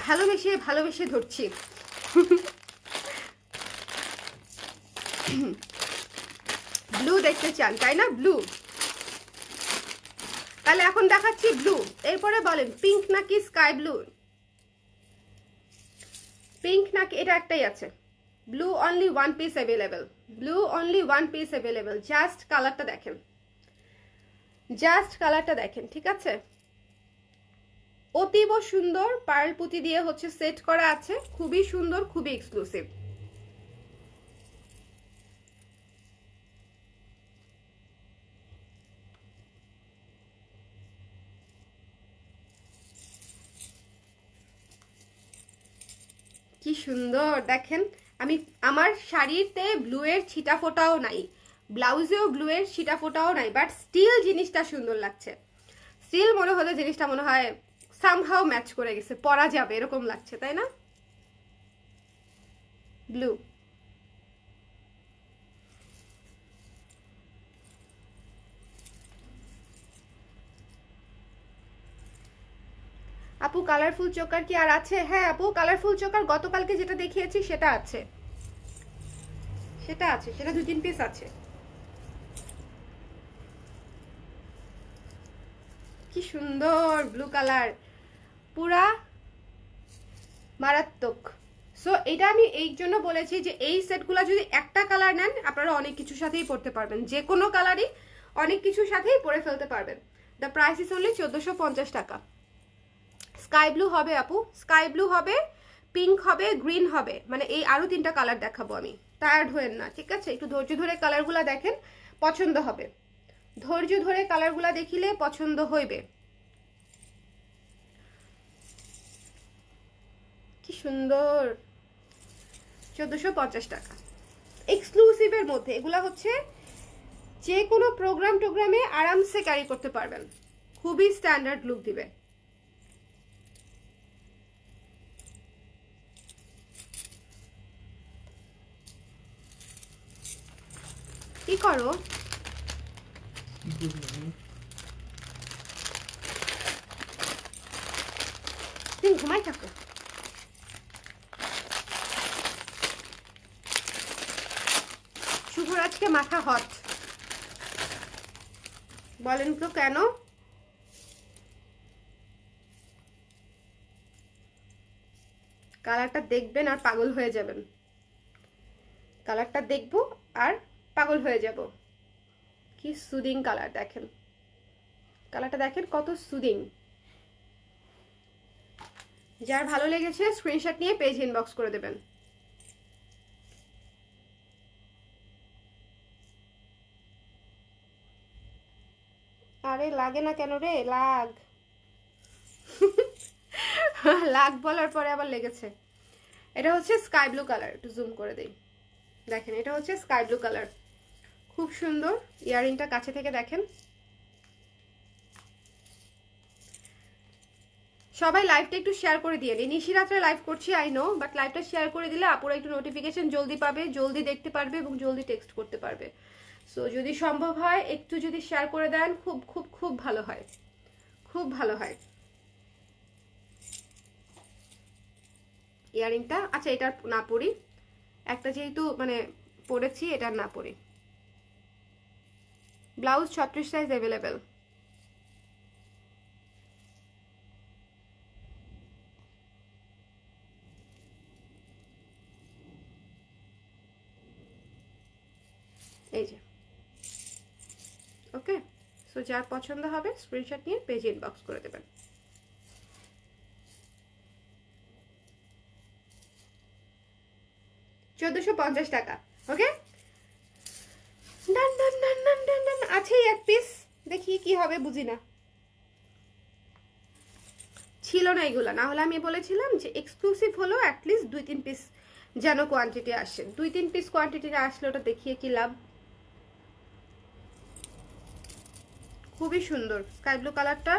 ভালোবেসে ভালোবেসে ধরছি। ব্লু দেখতে চান তাই না? ব্লু, তাহলে এখন দেখাচ্ছি ব্লু। এরপরে বলেন পিঙ্ক নাকি স্কাই ব্লু? পিঙ্ক নাকি, এটা একটাই আছে। Blue only one piece available, blue only one piece available. Just কালারটা দেখেন, জাস্ট কালারটা দেখেন, ঠিক আছে। অতীব সুন্দর পার্ল পুঁতি দিয়ে হচ্ছে সেট করা আছে, খুবই সুন্দর, খুবই এক্সক্লুসিভ। কি সুন্দর দেখেন। আমি, আমার শাড়িতে ব্লু এর ছিটা ফোটাও নাই, ব্লাউজেও ব্লু এর ছিটা ফোটাও নাই, বাট স্টিল জিনিসটা সুন্দর লাগছে। স্টিল মনে হলো জিনিসটা মনে হয় সামহাও ম্যাচ করে গেছে, পরা যাবে এরকম লাগছে, তাই না? ব্লু, আপু কালারফুল চোকার কি আর আছে? হ্যাঁ আপু, কালারফুল চোকার গতকালকে যেটা দেখিয়েছি সেটা আছে, সেটা 2-3 পিস আছে। কি সুন্দর ব্লু কালার, পুরা মারাত্মক। সো এটা আমি এই জন্য বলেছি যে এই সেটগুলো যদি একটা কালার নেন আপনারা অনেক কিছুর সাথেই পরতে পারবেন, যে কোনো কালারই অনেক কিছুর সাথেই পরে ফেলতে পারবেন। দ্য প্রাইস ইজ অনলি 1450 টাকা। স্কাই ব্লু হবে আপু, স্কাই ব্লু হবে, পিঙ্ক হবে, গ্রিন হবে, মানে এই আরো 3টা কালার দেখাবো আমি, টায়ার্ড হয়েন না, ঠিক আছে? একটু ধৈর্য ধরে কালারগুলো দেখেন, পছন্দ হবে, ধৈর্য ধরে কালারগুলো দেখিলে পছন্দ হইবে। কি সুন্দর, 1450 টাকা এক্সক্লুসিভের মধ্যে। এগুলা হচ্ছে যে কোনো টোগ্রামে আরামসে ক্যারি করতে পারবেন, খুবই স্ট্যান্ডার্ড লুক দিবে। কি করো? তুমি ঘুমাই থাকো। শুভর আজকে মাথা হট, বলেন তো কেন? কালারটা দেখবেন আর পাগল হয়ে যাবেন, কালারটা দেখবো আর পাগল হয়ে যাব। কি সুদিং কালার, দেখেন কালারটা, দেখেন কত সুদিং। যার ভালো লেগেছে স্ক্রিনশট নিয়ে পেজ ইনবক্স করে দেবেন। আরে লাগে না কেন রে? লাগ লাগ বলার পরে আবার লেগেছে। এটা হচ্ছে স্কাই ব্লু কালার, একটু জুম করে দেই, দেখেন এটা হচ্ছে স্কাই ব্লু কালার, খুব সুন্দর। ইয়ারিংটা কাছে থেকে দেখেন। সবাই লাইভটা একটু শেয়ার করে দিয়ে নিন। নিশিরাত্রে লাইভ করছি আই নো, বাট লাইভটা শেয়ার করে দিলে আপুরা একটু নোটিফিকেশন জলদি পাবে, জলদি দেখতে পারবে এবং জলদি টেক্সট করতে পারবে। সো যদি সম্ভব হয় একটু যদি শেয়ার করে দেন খুব খুব খুব ভালো হয়, খুব ভালো হয়। ইয়ারিংটা আচ্ছা এটা না পরি, একটা যেহেতু মানে পরেছি এটা না পরি। Blouse 36 size available. এই যে ওকে। সো যার পছন্দ হবে স্ক্রিনশট নিয়ে পেজ ইনবক্স করে দেবেন। $1450 টাকা। ওকে, ডান ডান ডান ডান ডান ডান। আছেই এক পিস, দেখি কি হবে, বুঝি না। ছিল না এগুলো, না হলে আমি বলেছিলাম যে এক্সক্লুসিভ হলো অ্যাটলিস্ট 2-3 পিস যেন কোয়ান্টিটি আসে। 2-3 পিস কোয়ান্টিটিটা আসলে ওটা দেখিয়ে কি লাভ। খুবই সুন্দর স্কাই ব্লু কালারটা,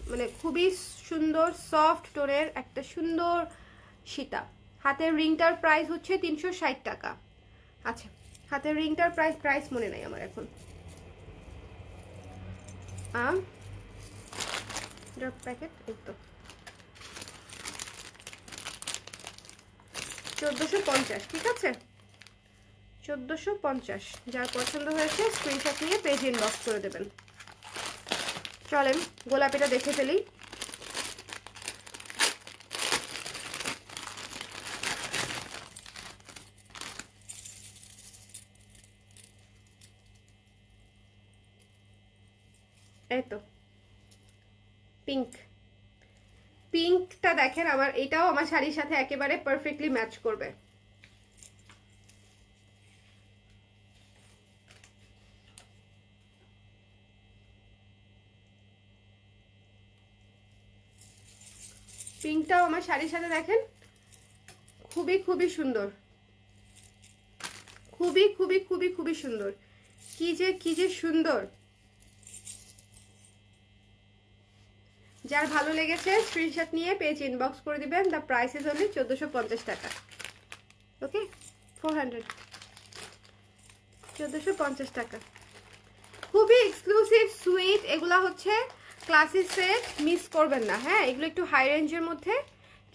মানে খুবই সুন্দর সফট টোনের একটা সুন্দর সীতা। হাতের রিংটার প্রাইস হচ্ছে 360 টাকা। আচ্ছা, হাতের রিংটার প্রাইস মনে নাই আমার এখন। প্যাকেট এই তো 1450, ঠিক আছে 1450। যার পছন্দ হয়েছে স্ক্রিনশট নিয়ে পেজ ইনবক্স করে দেবেন। চলেন গোলাপিটা দেখে ফেলি। এই তো পিঙ্ক, পিঙ্কটা দেখেন আমার, এটাও আমার শাড়ির সাথে একেবারে পারফেক্টলি ম্যাচ করবে। পিঙ্কটাও আমার শাড়ির সাথে দেখেন খুবই খুবই সুন্দর, খুবই খুবই খুবই খুবই সুন্দর। কি যে সুন্দর। যার ভালো লেগেছে স্ক্রিনশট নিয়ে পেজ ইনবক্স করে দিবেন। দ্য প্রাইস ইজ অনলি 1450 টাকা। ওকে 400, 1450 টাকা। খুবই এক্সক্লুসিভ সুইট। এগুলা হচ্ছে ক্লাসি সেট মিস করবেন না। হ্যাঁ, এগুলো একটু হাই রেঞ্জের মধ্যে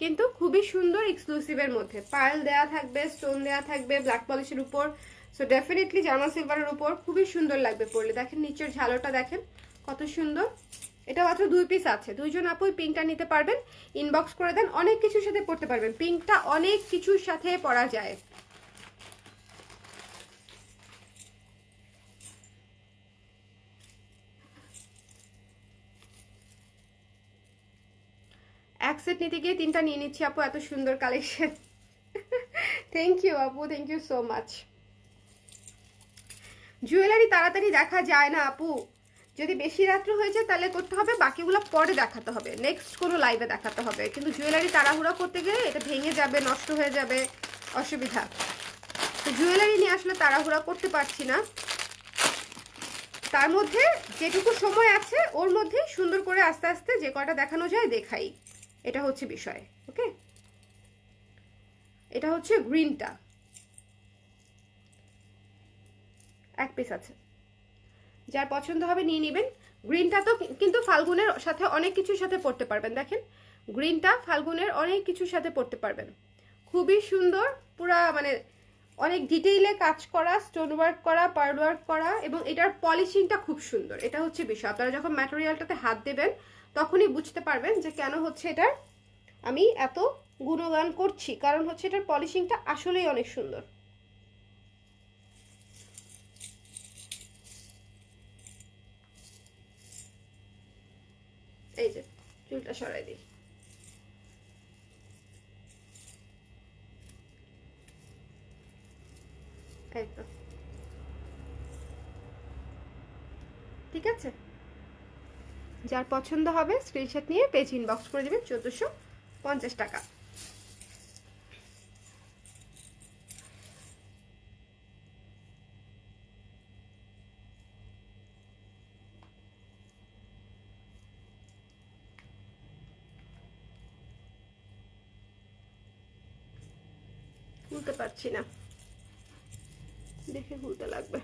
কিন্তু খুবই সুন্দর, এক্সক্লুসিভের মধ্যে। পার্ল দেয়া থাকবে, স্টোন দেয়া থাকবে ব্ল্যাক পলিশের উপর। সো ডেফিনেটলি জার্মান সিলভারের উপর খুবই সুন্দর লাগবে পরলে। দেখেন নিচের ঝালোটা দেখেন কত সুন্দর। এটা মাত্র 2 পিস আছে, 2 জন আপুই পিঙ্কটা নিতে পারবেন। ইনবক্স করে দেন, অনেক কিছুর সাথে পরতে পারবেন। পিঙ্কটা অনেক কিছুর সাথে পরা যায়। এক সেট নিতে গিয়ে 3টা নিয়ে নিচ্ছি আপু, এত সুন্দর কালেকশন। থ্যাংক ইউ আপু, thank you so much. Jewellery তাড়াতাড়ি দেখা যায় না আপু, যদি বেশি রাত্র হয়ে যায় তাহলে করতে হবে, বাকিগুলো পরে দেখাতে হবে, নেক্সট কোনো লাইভে দেখাতে হবে। কিন্তু জুয়েলারি তাড়াহুড়া করতে গেলে এটা ভেঙে যাবে, নষ্ট হয়ে যাবে, অসুবিধা। তো জুয়েলারি নিয়ে আসলে তাড়াহুড়া করতে পারছি না। তার মধ্যে যেটুকু সময় আছে ওর মধ্যে সুন্দর করে আস্তে আস্তে যে কয়টা দেখানো যায় দেখাই, এটা হচ্ছে বিষয়। ওকে, এটা হচ্ছে গ্রিনটা, এক পিস আছে, যার পছন্দ হবে নিয়ে নেবেন। গ্রিনটা তো কিন্তু ফাল্গুনের সাথে অনেক কিছুর সাথে পড়তে পারবেন। দেখেন গ্রিনটা ফাল্গুনের অনেক কিছুর সাথে পড়তে পারবেন, খুবই সুন্দর, পুরা মানে অনেক ডিটেইলে কাজ করা, স্টোন ওয়ার্ক করা, পার্ল ওয়ার্ক করা, এবং এটার পলিশিংটা খুব সুন্দর। এটা হচ্ছে বিষয়, আপনারা যখন ম্যাটেরিয়ালটাতে হাত দেবেন তখনই বুঝতে পারবেন যে কেন হচ্ছে এটার আমি এত গুণগান করছি, কারণ হচ্ছে এটার পলিশিংটা আসলেই অনেক সুন্দর। এই যে চুলটা সরাই দিই, একদম ঠিক আছে। যার পছন্দ হবে স্ক্রিনশট নিয়ে পেজ ইনবক্স করে দেবেন, 1450 টাকা। খুলতে পারছি না, দেখে খুলতে লাগবে।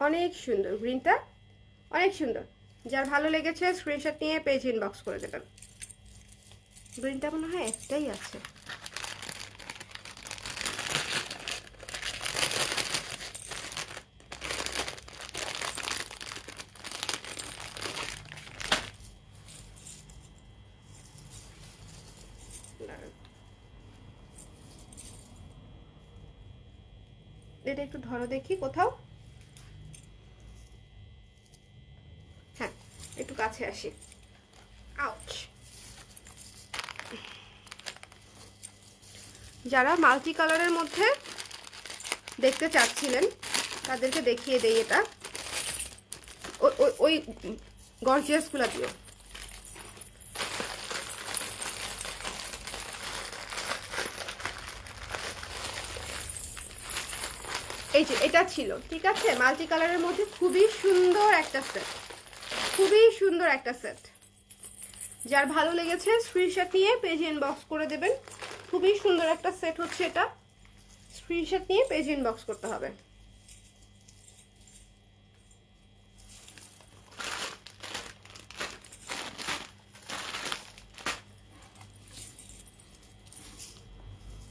অনেক সুন্দর গ্রিনটা, অনেক সুন্দর। যার ভালো লেগেছে স্ক্রিনশট নিয়ে পেজ ইনবক্স করে দেবেন। গ্রিনটা মনে হয় একটাই আছে। এটা একটু ধরো দেখি কোথাও, হ্যাঁ একটু কাছে আসি। আউচ। যারা মাল্টি কালারের মধ্যে দেখতে চাচ্ছিলেন তাদেরকে দেখিয়ে দেই, এটা ওই গর্জিয়াস গুলা দিও। এই যে এটা ছিল, ঠিক আছে, মাল্টি কালারের মধ্যে খুবই সুন্দর একটা সেট, খুবই সুন্দর একটা সেট। যার ভালো লেগেছে স্ক্রিনশট নিয়ে পেজে ইনবক্স করে দেবেন। খুবই সুন্দর একটা সেট হচ্ছে এটা, স্ক্রিনশট নিয়ে পেজে ইনবক্স করতে হবে।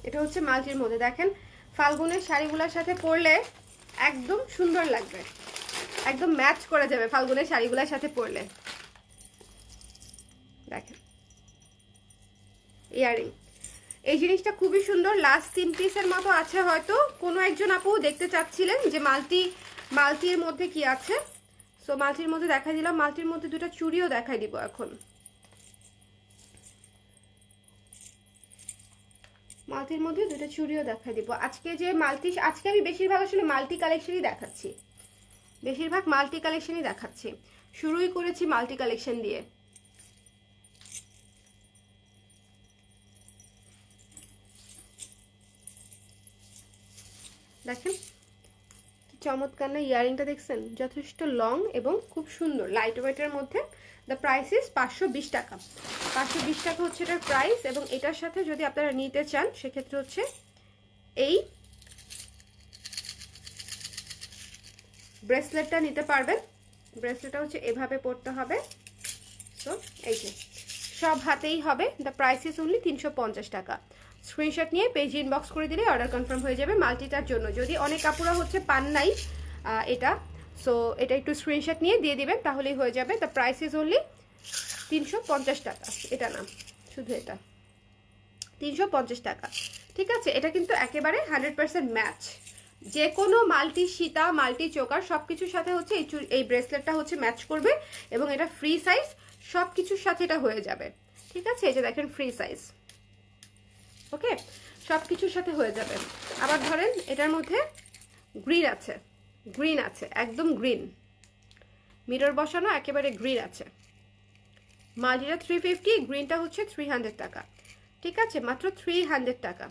এটা হচ্ছে মাল্টির মধ্যে, দেখেন ফাল্গুনের শাড়িগুলোর সাথে পরলে একদম সুন্দর লাগবে, একদম ম্যাচ করে যাবে ফাল্গুনের শাড়িগুলোর সাথে পরলে। দেখেন ইয়ারিং, এই জিনিসটা খুবই সুন্দর। লাস্ট 3 পিসের মতো আছে, হয়তো কোনো একজন আপু দেখতে চাচ্ছিলেন যে মাল্টির মধ্যে কি আছে। সো মাল্টির মধ্যে দেখাই দিলাম, মাল্টির মধ্যে দুটো চুড়িও দেখাই দিব এখন। মাল্টির মধ্যে দুটো চুড়িও দেখাই দিব আজকে। যে আজকে আমি বেশিরভাগ আসলে মাল্টি কালেকশনই দেখাচ্ছি, বেশিরভাগ মাল্টি কালেকশনই দেখাচ্ছি। শুরুই করেছি মাল্টি কালেকশন দিয়ে। দেখেন চমৎকার না ইয়ারিংটা দেখছেন, যথেষ্ট লং এবং খুব সুন্দর লাইট ওয়েটের মধ্যে। দ্য প্রাইস ইজ 520 টাকা। 520 টাকা হচ্ছে এটার প্রাইস। এবং এটার সাথে যদি আপনারা নিতে চান সেক্ষেত্রে হচ্ছে এই ব্রেসলেটটা নিতে পারবেন। ব্রেসলেটটা হচ্ছে এভাবে পরতে হবে। সো এই যে সব হাতেই হবে। দ্য প্রাইস ইজ অনলি 350 টাকা। স্ক্রিনশট নিয়ে পেজ ইনবক্স করে দিলে অর্ডার কনফার্ম হয়ে যাবে মাল্টিটার জন্য। যদি অনেক কাপড়া হচ্ছে পান নাই এটা, সো এটা একটু স্ক্রিনশট নিয়ে দিয়ে দিবেন তাহলেই হয়ে যাবে। দ্য প্রাইস ইজ অনলি 350 টাকা। এটা না, শুধু এটা 350 টাকা। ঠিক আছে, এটা কিন্তু একেবারে 100% ম্যাচ। যে কোনো মাল্টি সীতা, মাল্টি চোকার সব কিছুর সাথে হচ্ছে এই ব্রেসলেটটা হচ্ছে ম্যাচ করবে। এবং এটা ফ্রি সাইজ, সব কিছুর সাথে এটা হয়ে যাবে। ঠিক আছে, এই যে দেখেন ফ্রি সাইজ। ওকে, সব কিছুর সাথে হয়ে যাবে। আবার ধরেন এটার মধ্যে গ্রিন আছে, গ্রিন আছে, একদম গ্রিন, মিরর বসানো, একেবারে গ্রিন আছে। মাল্টিটা 350, গ্রিনটা হচ্ছে 300 টাকা। ঠিক আছে, মাত্র 300 টাকা।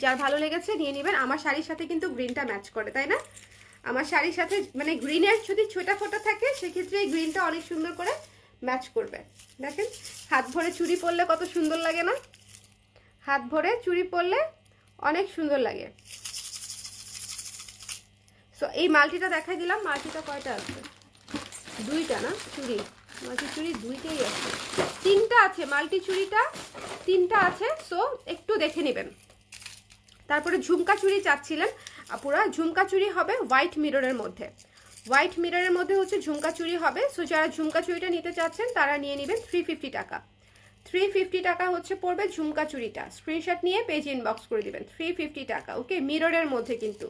যার ভালো লেগেছে নিয়ে নেবেন। আমার শাড়ির সাথে কিন্তু গ্রিনটা ম্যাচ করে, তাই না? আমার শাড়ির সাথে মানে গ্রিনের যদি ছোটা ফোটা থাকে সেক্ষেত্রে এই গ্রিনটা অনেক সুন্দর করে ম্যাচ করবে। দেখেন হাত ভরে চুড়ি পরলে কত সুন্দর লাগে না? হাত ভরে চুড়ি পরলে অনেক সুন্দর লাগে। সো এই মাল্টিটা দেখাই দিলাম। মাল্টিটা কয়টা আছে? দুইটা না চুড়ি, মাল্টি চুড়ি দুইটাই আছে, তিনটা আছে মাল্টি চুড়িটা, তিনটা আছে। সো একটু দেখে নেবেন। তারপরে ঝুমকা চুড়ি চাচ্ছিলেন আপুরা, ঝুমকা চুড়ি হবে হোয়াইট মিররের মধ্যে। হোয়াইট মিররের মধ্যে হচ্ছে ঝুমকা চুড়ি হবে। সো যারা ঝুমকা চুড়িটা নিতে চাচ্ছেন তারা নিয়ে নেবেন 350 টাকা। 350 টাকা হচ্ছে পড়বে ঝুমকা চুড়িটা। স্ক্রিনশট নিয়ে পেজ ইনবক্স করে দিবেন। 350 টাকা। ওকে, মিররের মধ্যে কিন্তু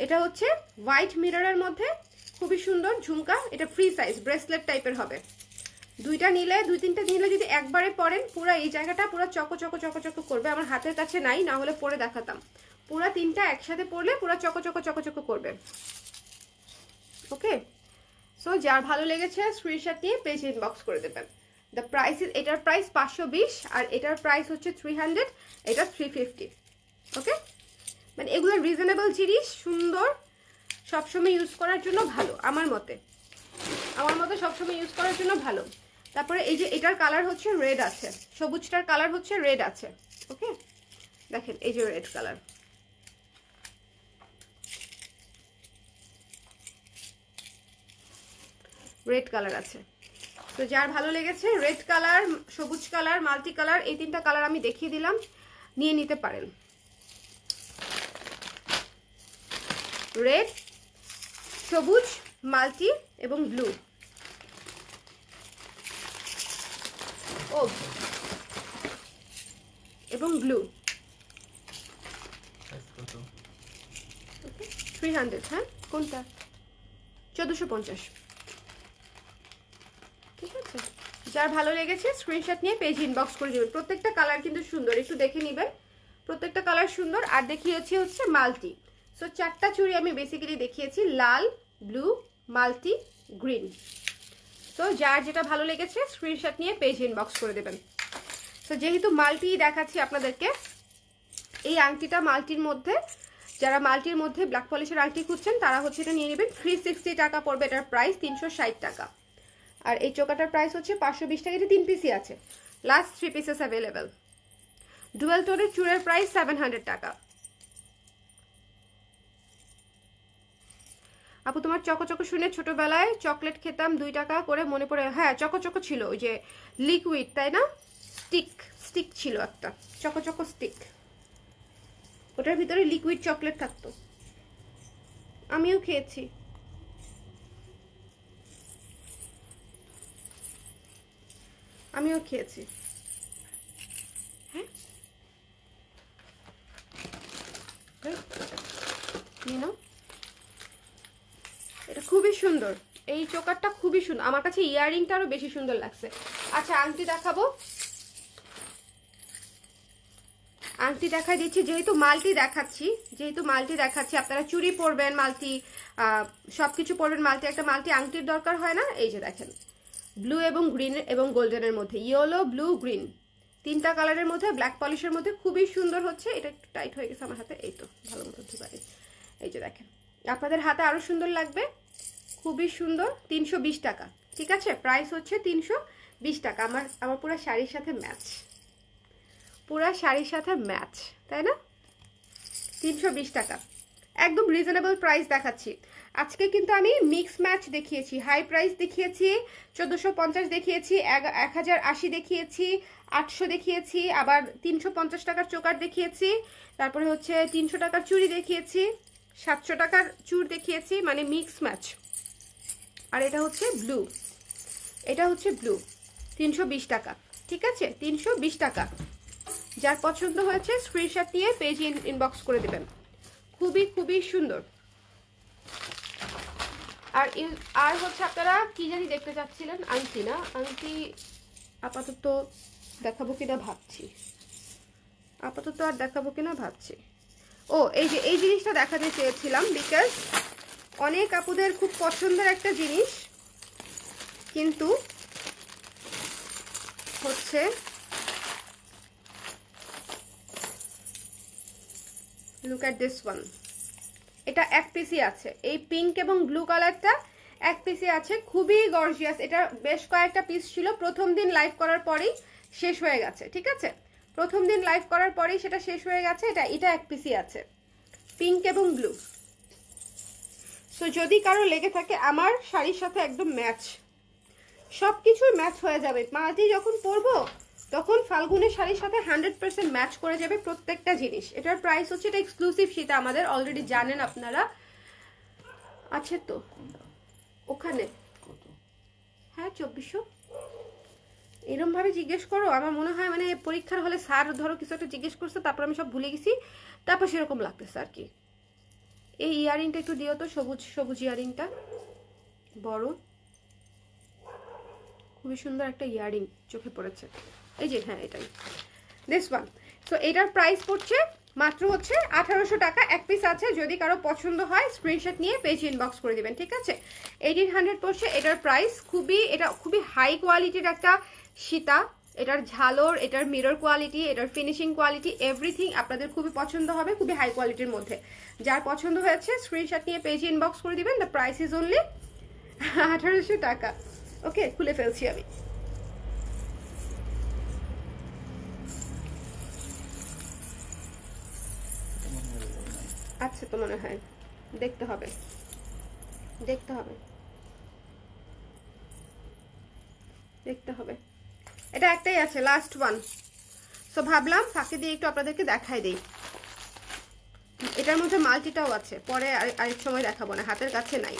এটা হচ্ছে হোয়াইট মিররের মধ্যে, খুবই সুন্দর ঝুমকা। এটা ফ্রি সাইজ ব্রেসলেট টাইপের হবে। দুইটা নিলে, দুই তিনটা নিলে যদি একবারে পরেন পুরো এই জায়গাটা পুরো চকো চকো চকো চকো করবে। আমার হাতের কাছে নাই, না হলে পরে দেখাতাম। পুরো তিনটা একসাথে পরলে পুরো চকো চকো চকো চকো করবে। ওকে, সো যার ভালো লেগেছে স্ক্রিনশট নিয়ে পেজ ইনবক্স করে দেবেন। দ্য প্রাইস ইজ, এটার প্রাইস 520 আর এটার প্রাইস হচ্ছে 300, এটা 350। ওকে, মানে এগুলো রিজনেবল জিনিস, সুন্দর, সবসময় ইউজ করার জন্য ভালো। আমার মতে সবসময় ইউজ করার জন্য ভালো। তারপরে এই যে এটার কালার হচ্ছে রেড আছে, সবুজটার কালার হচ্ছে রেড আছে। ওকে, দেখেন এই যে রেড কালার, রেড কালার আছে। তো যার ভালো লেগেছে রেড কালার, সবুজ কালার, মাল্টি কালার, এই তিনটা কালার আমি দেখিয়ে দিলাম, নিয়ে নিতে পারেন। রেড, সবুজ, মাল্টি এবং ব্লু। ও, এবং ব্লু। 300। হ্যাঁ, কোনটা? 1450। ঠিক আছে, যার ভালো লেগেছে স্ক্রিনশট নিয়ে পেজ ইনবক্স করে দেবেন। প্রত্যেকটা কালার কিন্তু সুন্দর, একটু দেখে নেবেন। প্রত্যেকটা কালার সুন্দর। আর দেখিয়েছি হচ্ছে মাল্টি। সো চারটা চুড়ি আমি বেসিক্যালি দেখিয়েছি, লাল, ব্লু, মাল্টি, গ্রিন। সো যার যেটা ভালো লেগেছে স্ক্রিনশট নিয়ে পেজ ইনবক্স করে দেবেন। সো যেহেতু মাল্টি দেখাচ্ছি আপনাদেরকে, এই আংটিটা মাল্টির মধ্যে, যারা মাল্টির মধ্যে ব্ল্যাক পলিশের আংটি খুঁজছেন তারা হচ্ছে এটা নিয়ে নেবেন। 360 টাকা পড়বে এটার প্রাইস, 360 টাকা। আর এই চোকাটার প্রাইস হচ্ছে 520 টাকা। এটা 3 পিসই আছে, লাস্ট 3 পিসেস অ্যাভেলেবেল। ডুয়েল টোনের চুড়ের প্রাইস 700 টাকা। আপু তোমার চকো চকো শুনে ছোটবেলায় চকলেট খেতাম 2 টাকা করে, মনে পড়ে? হ্যাঁ, চকো চকো ছিল, ওই যে লিকুইড, তাই না? স্টিক ছিল একটা, চকো চকো স্টিক, ওটার ভিতরে লিকুইড চকলেট থাকতো, আমিও খেয়েছি। হ্যাঁ, এটা খুবই সুন্দর, এই চোকারটা খুবই সুন্দর। আমার কাছে ইয়াররিংটা আরো বেশি সুন্দর লাগছে। আচ্ছা, আংটি দেখাবো, আংটি দেখা দিচ্ছি। যেহেতু মাল্টি দেখাচ্ছি, আপনারা চুড়ি পরবেন মাল্টি, সবকিছু পরবেন মাল্টি, একটা মাল্টি আংটির দরকার হয় না? এই যে দেখেন, ব্লু এবং গ্রিন এবং গোল্ডেনের মধ্যে, ইয়েলো, ব্লু, গ্রিন, তিনটা কালারের মধ্যে, ব্ল্যাক পলিশের মধ্যে খুবই সুন্দর হচ্ছে। এটা একটু টাইট হয়ে গেছে আমার হাতে, এই তো ভালো মতো ধুতে পারি। এই যে দেখেন আপনাদের হাতে আরও সুন্দর লাগবে। খুবই সুন্দর, 320 টাকা। ঠিক আছে, প্রাইস হচ্ছে 320 টাকা। আমার পুরো শাড়ির সাথে ম্যাচ, পুরো শাড়ির সাথে ম্যাচ, তাই না? 320 টাকা, একদম রিজনেবল প্রাইস দেখাচ্ছি। আজকে কিন্তু আমি মিক্স ম্যাচ দেখিয়েছি, হাই প্রাইস দেখিয়েছি, 1450 দেখিয়েছি, 1080 দেখিয়েছি, 800 দেখিয়েছি, আবার 350 টাকার চোকার দেখিয়েছি, তারপরে হচ্ছে 300 টাকার চুড়ি দেখিয়েছি, 700 টাকার চুড় দেখিয়েছি, মানে মিক্স ম্যাচ। আর এটা হচ্ছে ব্লু, এটা হচ্ছে ব্লু, 320 টাকা। ঠিক আছে, 320 টাকা। যার পছন্দ হয়েছে স্ক্রিনশট নিয়ে পেজ ইনবক্স করে দেবেন। খুবই খুবই সুন্দর। আর হচ্ছে আপনারা কি জানি দেখতে চাচ্ছিলেন, আংটি না? আংটি আপাতত দেখাবো কিনা ভাবছি, আপাতত আর দেখাবো কিনা ভাবছি। ও এই যে এই জিনিসটা দেখাতে চেয়েছিলাম, বিকজ অনেক আপুদের খুব পছন্দের একটা জিনিস, কিন্তু হচ্ছে লুক এট দিস ওয়ান। এটা এক পিসি আছে, এই পিঙ্ক এবং ব্লু কালারটা এক পিসি আছে, খুবই গর্জিয়াস। এটা বেশ কয়েকটা পিস ছিল, প্রথম দিন লাইভ করার পরেই শেষ হয়ে গেছে। ঠিক আছে, প্রথম দিন লাইভ করার পরেই সেটা শেষ হয়ে গেছে। এটা এক পিসি আছে, পিঙ্ক এবং ব্লু। সো যদি কারো লেগে থাকে, আমার শাড়ির সাথে একদম ম্যাচ, সব কিছুই ম্যাচ হয়ে যাবে। মাঝে যখন পরবো তখন ফাল্গুনের শাড়ির সাথে 100% ম্যাচ করে যাবে প্রত্যেকটা জিনিস। এটার প্রাইস হচ্ছে, এটা এক্সক্লুসিভ শীতে আমাদের, অলরেডি জানেন আপনারা। আছে তো ওখানে, হ্যাঁ 2400। এরম ভাবে জিজ্ঞেস করো, আমার মনে হয় মানে পরীক্ষার হলে স্যার ধরো কিছু একটা জিজ্ঞেস করছে, তারপর আমি সব ভুলে গেছি, তারপর সেরকম লাগতেছে আর কি। এই ইয়ারিংটা একটু দিও তো, সবুজ সবুজ ইয়ারিংটা, বড়, খুবই সুন্দর একটা ইয়ারিং চোখে পড়েছে। এই যে, হ্যাঁ এটাই, দিস ওয়ান। সো এটার প্রাইস পড়ছে মাত্র হচ্ছে 1800 টাকা। এক পিস আছে, যদি কারো পছন্দ হয় স্ক্রিনশট নিয়ে পেজ ইনবক্স করে দিবেন। ঠিক আছে, 1800 পড়ছে এটার প্রাইস। এটা খুবই হাই কোয়ালিটির একটা সীতা। এটার ঝালর, এটার মিরর কোয়ালিটি, এটার ফিনিশিং কোয়ালিটি, এভরিথিং আপনাদের খুবই পছন্দ হবে, খুবই হাই কোয়ালিটির মধ্যে। যার পছন্দ হয়েছে স্ক্রিনশট নিয়ে পেজ ইনবক্স করে দিবেন। দ্য প্রাইস ইজ অনলি 1800 টাকা। ওকে, খুলে ফেলছি আমি। আচ্ছা, তো মনে হয় দেখতে হবে, দেখতে হবে, দেখতে হবে। এটা একটাই আছে, লাস্ট ওয়ান। সো ভাবলাম ফাঁকে দিয়ে একটু আপনাদেরকে দেখাই দিই। এটার মধ্যে মাল্টিটাও আছে, পরে আরেক সময় দেখাবো না, হাতের কাছে নাই।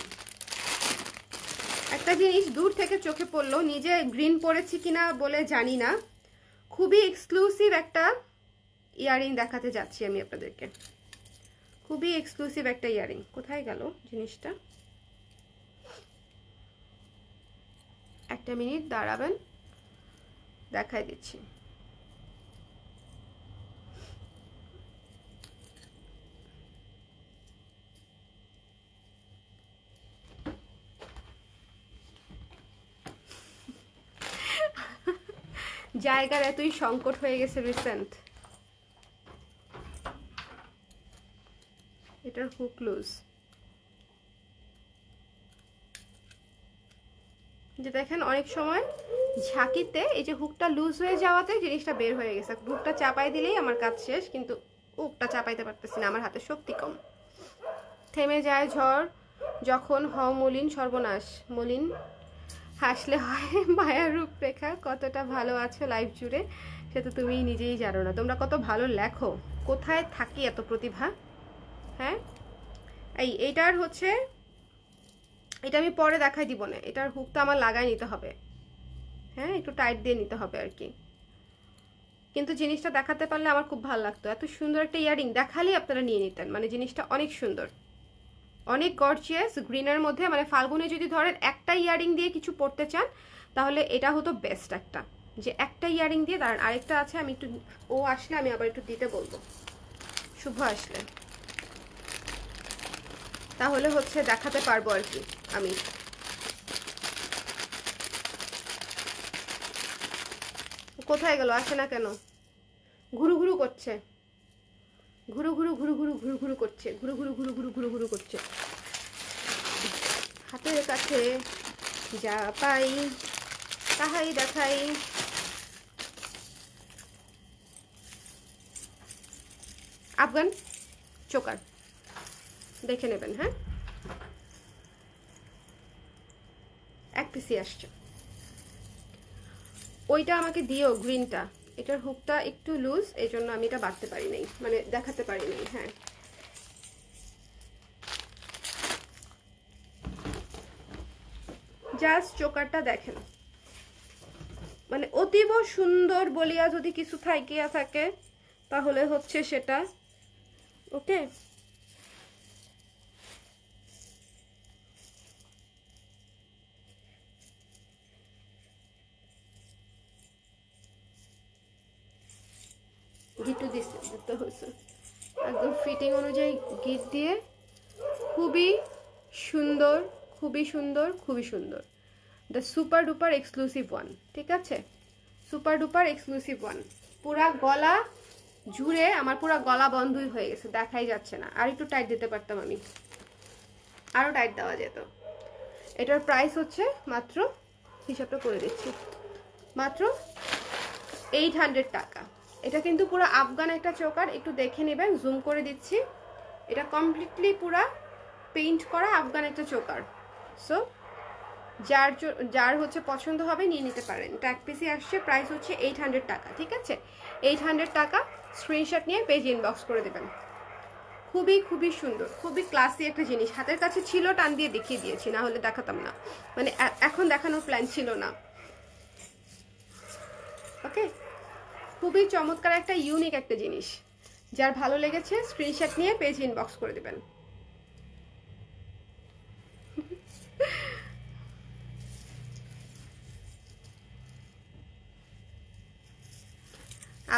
একটা জিনিস দূর থেকে চোখে পড়লো, নিজে গ্রিন পরেছি কিনা বলে জানি না, খুবই এক্সক্লুসিভ একটা ইয়ারিং দেখাতে যাচ্ছি আমি আপনাদেরকে। খুবই এক্সক্লুসিভ একটা ইয়ারিং। কোথায় গেল জিনিসটা? একটা মিনিট দাঁড়াবেন, দেখাই দিচ্ছি। জায়গার এতই সংকট হয়ে গেছে রিসেন্ট। এটার হুক লুজ, যে দেখেন অনেক সময় ঝাঁকিতে এই যে হুকটা লুজ হয়ে যাওয়াতে জিনিসটা বের হয়ে গেছে। হুকটা চাপাই দিলেই আমার কাজ শেষ, কিন্তু হুকটা চাপাইতে পারতেছি না, আমার হাতে শক্তি কম। থেমে যায় ঝড় যখন হও মলিন সর্বনাশ, মলিন হাসলে হয় মায়ার রূপরেখা। কতটা ভালো আছো লাইভ জুড়ে সে তো তুমি নিজেই জানো না। তোমরা কত ভালো লেখো, কোথায় থাকি এত প্রতিভা? হ্যাঁ, এইটার হচ্ছে, এটা আমি পরে দেখাই দিব না, এটার হুকটা আমার লাগাই নিতে হবে। হ্যাঁ, একটু টাইট দিয়ে নিতে হবে আর কি। কিন্তু জিনিসটা দেখাতে পারলে আমার খুব ভালো লাগতো। এত সুন্দর একটা ইয়ারিং দেখালেই আপনারা নিয়ে নিতেন, মানে জিনিসটা অনেক সুন্দর, অনেক গর্জিয়াস গ্রিনের মধ্যে। মানে ফাল্গুনে যদি ধরেন একটা ইয়ারিং দিয়ে কিছু পরতে চান, তাহলে এটা হতো বেস্ট একটা, যে একটা ইয়ারিং দিয়ে। দাঁড়ান, আরেকটা আছে, আমি একটু, ও আসলে আমি আবার একটু দিতে বলবো, শুভ আসলে, তাহলে হচ্ছে দেখাতে পারবো আর কি। আমি কোথায় গেল, আসে না কেন? ঘুরু ঘুরু করছে, ঘুরু ঘুরু ঘুরু ঘুরু ঘুরু ঘুরু করছে, ঘুরু ঘুরু ঘুরু ঘুরু ঘুরু ঘুরু করছে। হাতের কাছে যা পাই তাহাই দেখাই। আফগান চোকার দেখে নেবেন। হ্যাঁ, এক পিসি আসছে। ওইটা আমাকে দিও, গ্রিনটা। এটার হুকটা একটু লুজ, এই জন্য আমি এটা বাড়তে পারি নাই, মানে দেখাতে পারি নাই। হ্যাঁ, জাস্ট চোকারটা দেখেন, মানে অতীব সুন্দর বলিয়া যদি কিছু থাকিয়া থাকে তাহলে হচ্ছে সেটা। ওকে, গিট্টু দিতে হয়েছে একদম ফিটিং অনুযায়ী গিট দিয়ে। খুবই সুন্দর, খুবই সুন্দর, খুবই সুন্দর। The super duper exclusive one, ঠিক আছে, সুপার ডুপার এক্সক্লুসিভ ওয়ান। পুরা গলা জুড়ে আমার পুরা গলা বন্ধই হয়ে গেছে, দেখাই যাচ্ছে না। আর একটু টাইট দিতে পারতাম আমি, আরও টাইট দেওয়া যেত। এটার প্রাইস হচ্ছে মাত্র, হিসাবটা করে দিচ্ছি, মাত্র 800 টাকা। এটা কিন্তু পুরো আফগান একটা চোকার, একটু দেখে নেবেন, জুম করে দিচ্ছি। এটা কমপ্লিটলি পুরা পেইন্ট করা আফগান একটা চোকার। সো যার হচ্ছে পছন্দ হবে নিয়ে নিতে পারেন। এটা এক পিসি আসছে, প্রাইস হচ্ছে 800 টাকা, ঠিক আছে। 800 টাকা, স্ক্রিনশট নিয়ে পেজ ইনবক্স করে দেবেন। খুবই খুবই সুন্দর, খুবই ক্লাসি একটা জিনিস। হাতের কাছে ছিল, টান দিয়ে দেখিয়ে দিয়েছি, না হলে দেখাতাম না, মানে এখন দেখানোর প্ল্যান ছিল না। ওকে, খুবই চমৎকার একটা ইউনিক একটা জিনিস। যার ভালো লেগেছে স্ক্রিনশট নিয়ে পেজ ইনবক্স করে দেবেন।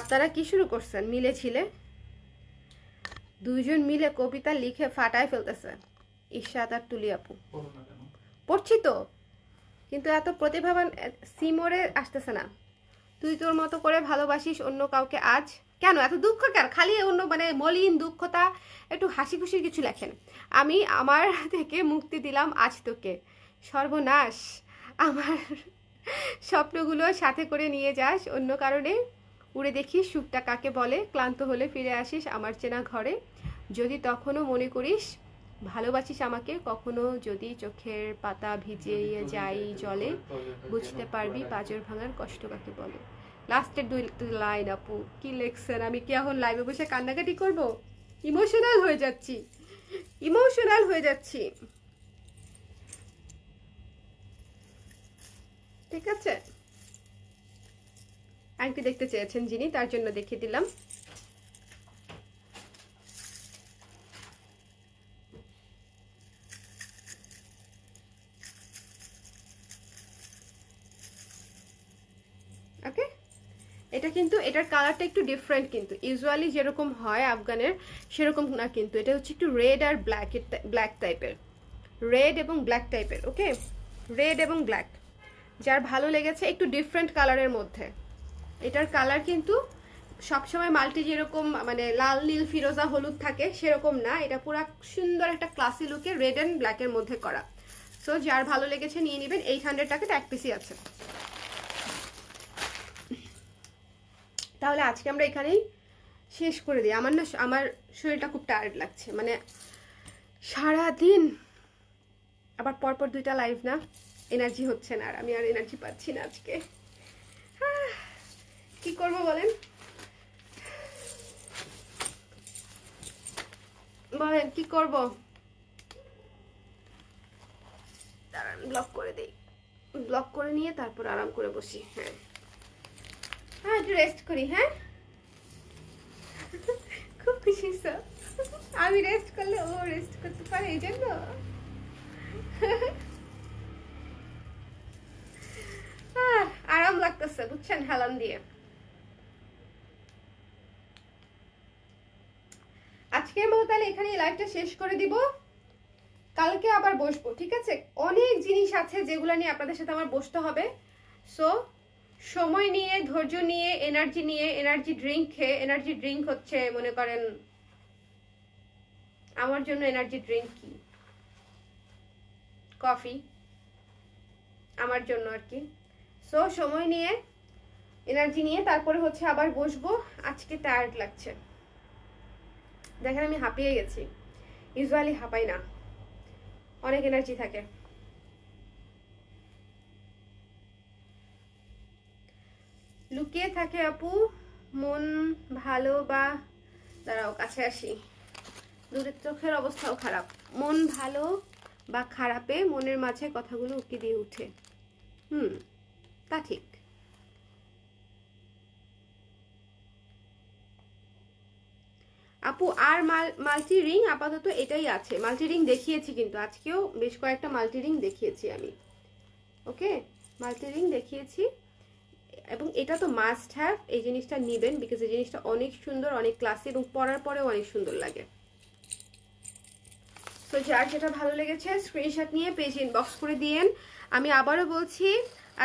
আপনারা কি শুরু করছেন মিলে ছিলে? দুইজন মিলে কবিতা লিখে ফাটায় ফেলতেছে, ঈর্ষাদ আর তুলি আপু। পড়ছি তো, কিন্তু এত প্রতিভাবান সিমোরে আসতেছে না। তুই তোর মতো করে ভালোবাসিস অন্য কাউকে আজ, কেন এত দুঃখ কেন? খালি অন্য মানে মলিন দুঃখতা, একটু হাসি খুশির কিছু লেখেন। আমি আমার থেকে মুক্তি দিলাম আজ তোকে, সর্বনাশ আমার স্বপ্নগুলো সাথে করে নিয়ে যাস অন্য কারণে, উড়ে দেখিস সুখটা কাকে বলে, ক্লান্ত হলে ফিরে আসিস আমার চেনা ঘরে, যদি তখনও মনে করিস ভালোবাসিস আমাকে, কখনো যদি চোখের পাতা ভিজিয়ে যাই জলে, বুঝতে পারবি পাঁজর ভাঙার কষ্ট কাকে বলে। লাস্টের দুই লাইন আপু কি লেখছেন? আমি কি এখন লাইভে বসে কান্নাকাটি করব? ইমোশনাল হয়ে যাচ্ছি, ইমোশনাল হয়ে যাচ্ছি, ঠিক আছে। আংটি দেখতে চেয়েছেন যিনি, তার জন্য দেখিয়ে দিলাম। ওকে, এটা কিন্তু এটার কালারটা একটু ডিফারেন্ট, কিন্তু ইউজুয়ালি যেরকম হয় আফগানের সেরকম না, কিন্তু এটা হচ্ছে একটু রেড আর ব্ল্যাক টাইপের, রেড এবং ব্ল্যাক টাইপের। ওকে, রেড এবং ব্ল্যাক, যার ভালো লেগেছে একটু ডিফারেন্ট কালারের মধ্যে। এটার কালার কিন্তু সবসময় মাল্টি যেরকম মানে লাল নীল ফিরোজা হলুদ থাকে সেরকম না, এটা পুরো সুন্দর একটা ক্লাসি লুকে রেড অ্যান্ড ব্ল্যাকের মধ্যে করা। সো যার ভালো লেগেছে নিয়ে নেবেন। 800 টাকাতে এক পিসি আছে। তাহলে আজকে আমরা এখানেই শেষ করে দিই। আমার শরীরটা খুব টায়ার্ড লাগছে, মানে সারাদিন আবার পরপর দুইটা লাইভ না, এনার্জি হচ্ছে না, আর আমি আর এনার্জি পাচ্ছি না আজকে। কি করব বলেন, বলেন কি করব? দাঁড়ান ব্লক করে দেই, ব্লক করে নিয়ে তারপর আরাম করে বসি। হ্যাঁ হ্যাঁ, একটু রেস্ট করি। হ্যাঁ, খুব খুশি স্যার, আমি রেস্ট করলে ও রেস্ট করতে পারে, এই জন্য আরাম লাগতেছে বুঝছেন, হেলান দিয়ে। আজকের মতো তাহলে এখানেই লাইভটা শেষ করে দিব। কালকে আবার বসবো, ঠিক আছে। অনেক জিনিস আছে যেগুলো নিয়ে আপনাদের সাথে আমার বসতে হবে। সো সময় নিয়ে, ধৈর্য নিয়ে, এনার্জি নিয়ে, এনার্জি ড্রিঙ্ক খেয়ে, এনার্জি ড্রিঙ্ক হচ্ছে মনে করেন আমার জন্য এনার্জি ড্রিঙ্ক কি কফি আমার জন্য আর কি। সো সময় নিয়ে এনার্জি নিয়ে তারপরে হচ্ছে আবার বসবো। আজকে টায়ার্ড লাগছে, দেখেন আমি হাঁপিয়ে গেছি। ইউজুয়ালি হাঁপাই না, অনেক এনার্জি থাকে। লুকিয়ে থাকে আপু মন ভালো বা, দাঁড়াও কাছে আসি, দূরের চোখের অবস্থাও খারাপ। মন ভালো বা খারাপে মনের মাঝে কথাগুলো উকি দিয়ে উঠে। তা ঠিক। আপু আর মাল্টি রিং আপাতত এটাই আছে। মাল্টি রিং দেখিয়েছি কিন্তু আজকেও বেশ কয়েকটা মাল্টি রিং দেখিয়েছি আমি। ওকে, মাল্টি রিং দেখিয়েছি এবং এটা তো মাস্ট হ্যাভ, এই জিনিসটা নেবেন বিকজ এই জিনিসটা অনেক সুন্দর, অনেক ক্লাসি এবং পরার পরেও অনেক সুন্দর লাগে। তো যার যেটা ভালো লেগেছে স্ক্রিনশট নিয়ে পেজ ইনবক্স করে দিয়েন। আমি আবারও বলছি,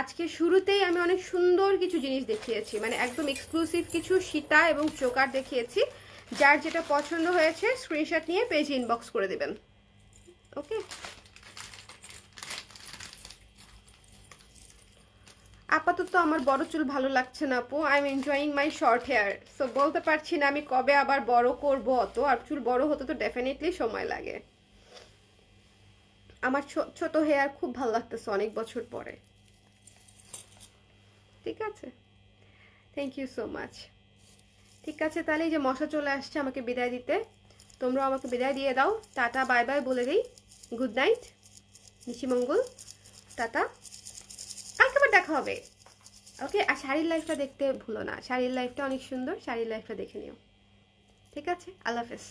আজকে শুরুতেই আমি অনেক সুন্দর কিছু জিনিস দেখিয়েছি, মানে একদম এক্সক্লুসিভ কিছু সীতা এবং চোকার দেখিয়েছি। যার যেটা পছন্দ হয়েছে স্ক্রিনশট নিয়ে পেজ ইনবক্স করে দেবেন। ওকে, আপাতত আমার বড় চুল ভালো লাগছে না আপু, I am enjoying my short hair. So বলতে পারছি না আমি কবে আবার বড় করব অত, আর চুল বড় হতে তো ডেফিনেটলি সময় লাগে। আমার ছোট হেয়ার খুব ভালো লাগতেছে অনেক বছর পরে। ঠিক আছে, থ্যাংক ইউ সো মাচ। ঠিক আছে, তাহলে এই যে মশা চলে আসছে আমাকে বিদায় দিতে, তোমরাও আমাকে বিদায় দিয়ে দাও। টাটা বাই বাই বলে দিই, গুড নাইট, নিশিমঙ্গল, টাটা, কালকে আবার দেখা হবে। ওকে, আর শাড়ির লাইফটা দেখতে ভুলো না, শাড়ির লাইফটা অনেক সুন্দর, শাড়ির লাইফটা দেখে নিও। ঠিক আছে, আল্লাহ হাফেজ।